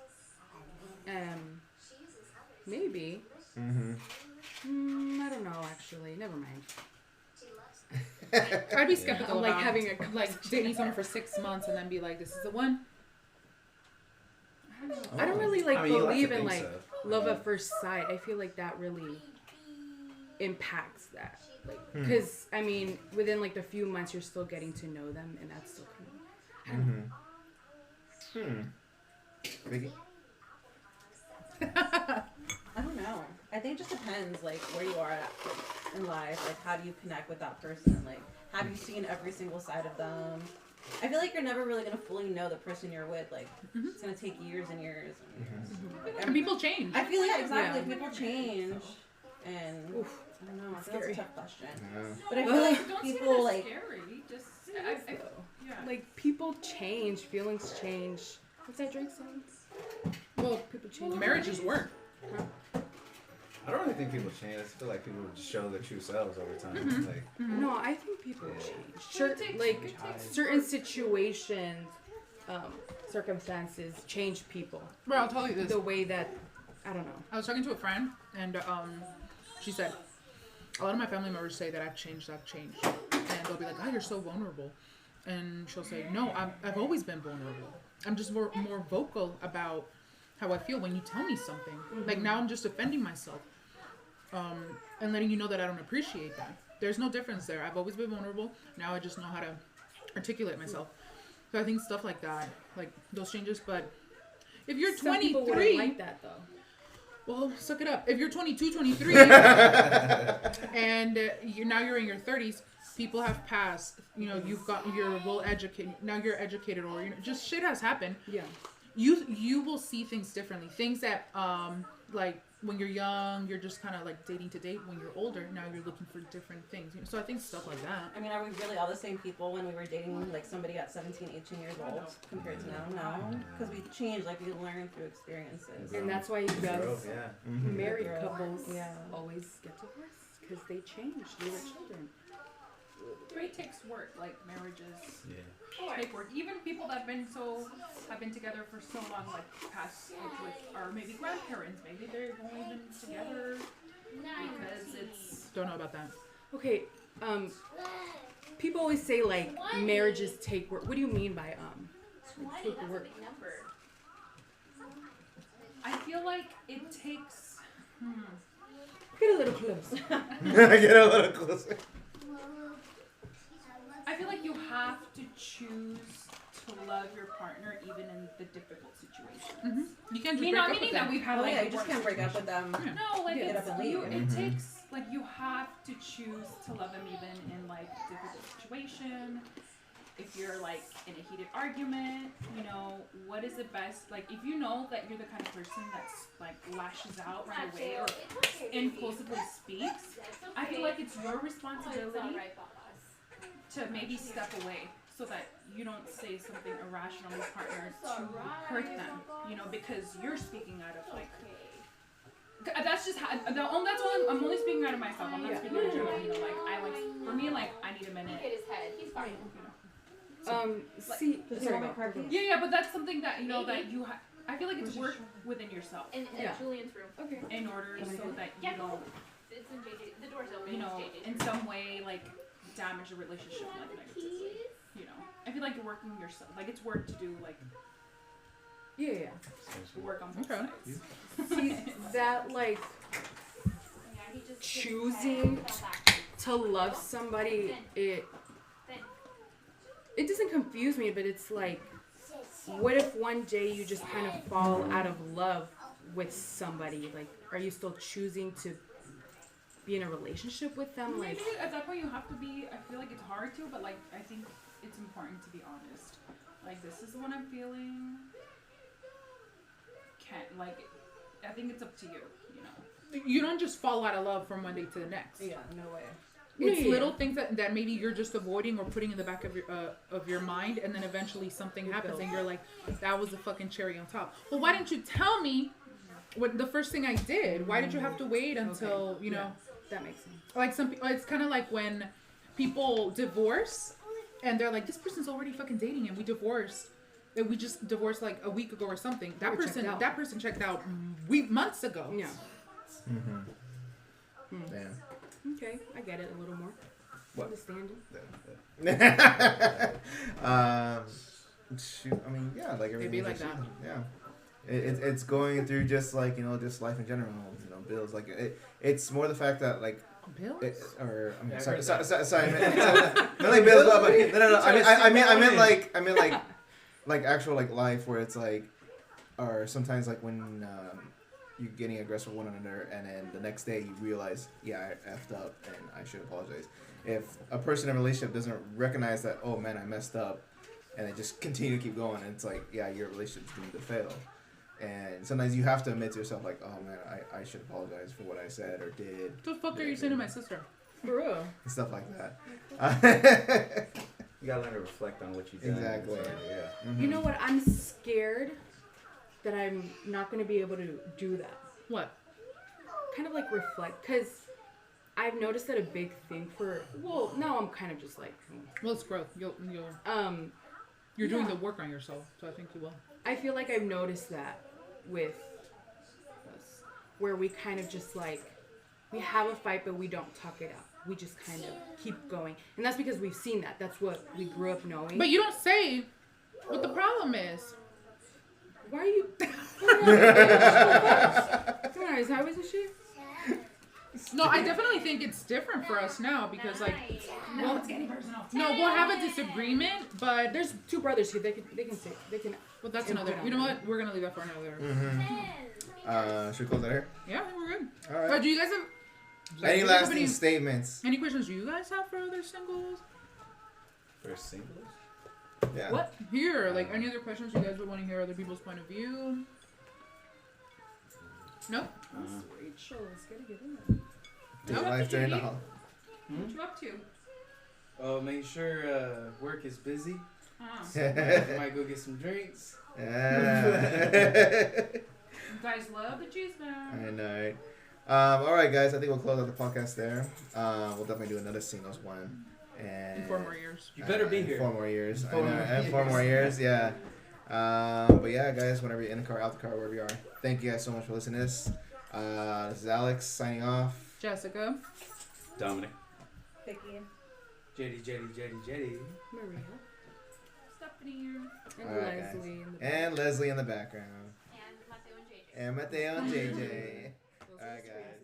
Maybe. I don't know. Actually, never mind. I'd be skeptical I'm like about having a like dating someone for 6 months and then be like, this is the one. I don't really like I mean, you like to believe in think like so. love at first sight. I feel like that really impacts that. Like, because I mean, within like the few months, you're still getting to know them, and that's still kind of. Vicky? I don't know. I think it just depends, like, where you are at in life. Like, how do you connect with that person? Like, have you seen every single side of them? I feel like you're never really going to fully know the person you're with. Like, it's going to take years and years. And people change. I feel like, exactly, people change. And, I don't know, I think that's a tough question. Yeah. But I feel like Don't see people, it as like, scary. Just yeah. Like people change, feelings change. What's that drink saying? Well, People change. marriages work. I don't really think people change. I feel like people just show their true selves over time. Like, No, I think people Yeah. change. Sure, like certain situations, circumstances change people. Bro, I'll tell you this. The way that I don't know. I was talking to a friend, and she said, a lot of my family members say that I've changed. And they'll be like, oh, you're so vulnerable. And she'll say, no, I've always been vulnerable. I'm just more vocal about how I feel when you tell me something. Like, now I'm just defending myself and letting you know that I don't appreciate that. There's no difference there. I've always been vulnerable. Now I just know how to articulate myself. So I think stuff like that, like those changes. But if you're Some people wouldn't 23... like that though. Well, suck it up. If you're 22, 23, and you're in your 30s, people have passed. You know, you're well educated. Now you're educated, or just shit has happened. Yeah. You will see things differently. Things that like when you're young, you're just kind of like dating to date. When you're older, now you're looking for different things. So I think stuff like that. I mean, are we really all the same people when we were dating, like, somebody at 17, 18 years old compared to now? No. Because we changed, like, we learned through experiences. And that's why you guys yeah. married Growth. couples Yeah. always get divorced because they change. They were children. It takes work, like marriages Yeah. take work. Even people that have been together for so long, like past, like with our maybe grandparents, maybe they've only been together because it's Don't know about that. Okay. People always say like marriages take work. What do you mean by take work? I feel like it takes. Get a little close. Get a little closer. I feel like you have to choose to love your partner even in the difficult situations. You can't just You break know, up meaning with that them. we've had Oh, like yeah, you just can't break up with them. No, like Get it's, up and leave. it takes like you have to choose to love them even in like difficult situation. If you're like in a heated argument, you know, what is the best, like if you know that you're the kind of person that's like lashes out right away or impulsively speaks, I feel like it's your responsibility to maybe step away so that you don't say something irrational to your partner to hurt them, you know, because you're speaking out of like That's just how. That's all. I'm only speaking out of myself. I'm not speaking in general. You know, like I like for me, like I need a minute. Hit his head. He's fine. See, Does he want my car keys? Yeah, but that's something that you know that you. I feel like it's work within yourself. In Julian's room. Okay. In order so that you don't, It's in JJ. The door's open. you know, It's JJ. in some way like damage a relationship like negatively. You know, I feel like you're working yourself. Like it's work to do. Like Yeah. work on both Okay. sides. See, that like Yeah, he just choosing to love somebody, it doesn't confuse me, but it's like, what if one day you just kind of fall out of love with somebody? Like, are you still choosing to be in a relationship with them? Like, Maybe at that point you have to be. I feel like it's hard to, but like I think it's important to be honest. Like this is what I'm feeling. I think it's up to you. You know. You don't just fall out of love from one day to the next. Yeah, no way. It's Yeah. little things that maybe you're just avoiding or putting in the back of your mind, and then eventually something happens, and you're like, that was the fucking cherry on top. Well, why didn't you tell me what the first thing I did? Why did you have to wait until you know? that makes sense. Like some people, it's kind of like when people divorce, and they're like, this person's already fucking dating, and we divorced. And we just divorced like a week ago or something. That person checked out months ago. Yeah. Yeah. Okay, I get it a little more. What? Understanding. Shoot, I mean, yeah, like everything. be like that. Yeah. It's going through just like, you know, just life in general, you know, bills. Like it's more the fact that like Bills? Sorry, I meant like bills, but no. I meant like actual like life where it's like, or sometimes like when you're getting aggressive with one another, and then the next day you realize, yeah, I effed up and I should apologize. If a person in a relationship doesn't recognize that, oh man, I messed up, and they just continue to keep going, and it's like, yeah, your relationship's doomed to fail. And sometimes you have to admit to yourself, like, oh man, I should apologize for what I said or did. What the fuck are you saying to my sister? For real. And stuff like that. You gotta learn to reflect on what you did. Exactly. Yeah. Mm-hmm. You know what? I'm scared that I'm not going to be able to do that. What? Kind of like reflect, because I've noticed that a big thing well, now I'm kind of just like, Well, it's growth. You're yeah. doing the work on yourself, so I think you will. I feel like I've noticed that with us, where we kind of just like, we have a fight, but we don't talk it out. We just kind of keep going. And that's because we've seen that. That's what we grew up knowing. But you don't say what the problem is. Why are you... Come on, is that wasn't she? No, I definitely think it's different for us now because, like, No, it's getting personal. no, we'll have a disagreement, but There's two brothers here. They can well, that's another. You know what? We're gonna leave that for another. Should we close that here? Yeah, I think we're good. All right. But do you guys have Any lasting statements? any questions you guys have for other singles? For singles? Yeah. What here? Like any other questions you guys would want to hear other people's point of view? No. Rachel is gonna get in. Just life during the holiday. What you up to? Oh, make sure work is busy. Uh-huh. Might go get some drinks. Yeah. You guys love the cheese man. I know. Right? All right, guys. I think we'll close out the podcast there. We'll definitely do another singles one. And In 4 more years. You better be here. 4 more years. I Four know. more And 4 more years. Yeah. But yeah, guys. Whenever you're in the car, out the car, wherever you are. Thank you guys so much for listening to this. This is Alex signing off. Jessica. Dominic. Picky. Jetty. Maria. Stephanie. And All right, guys. Leslie. In the And Leslie in the background. And Mateo and JJ. And Mateo and JJ. All right, guys.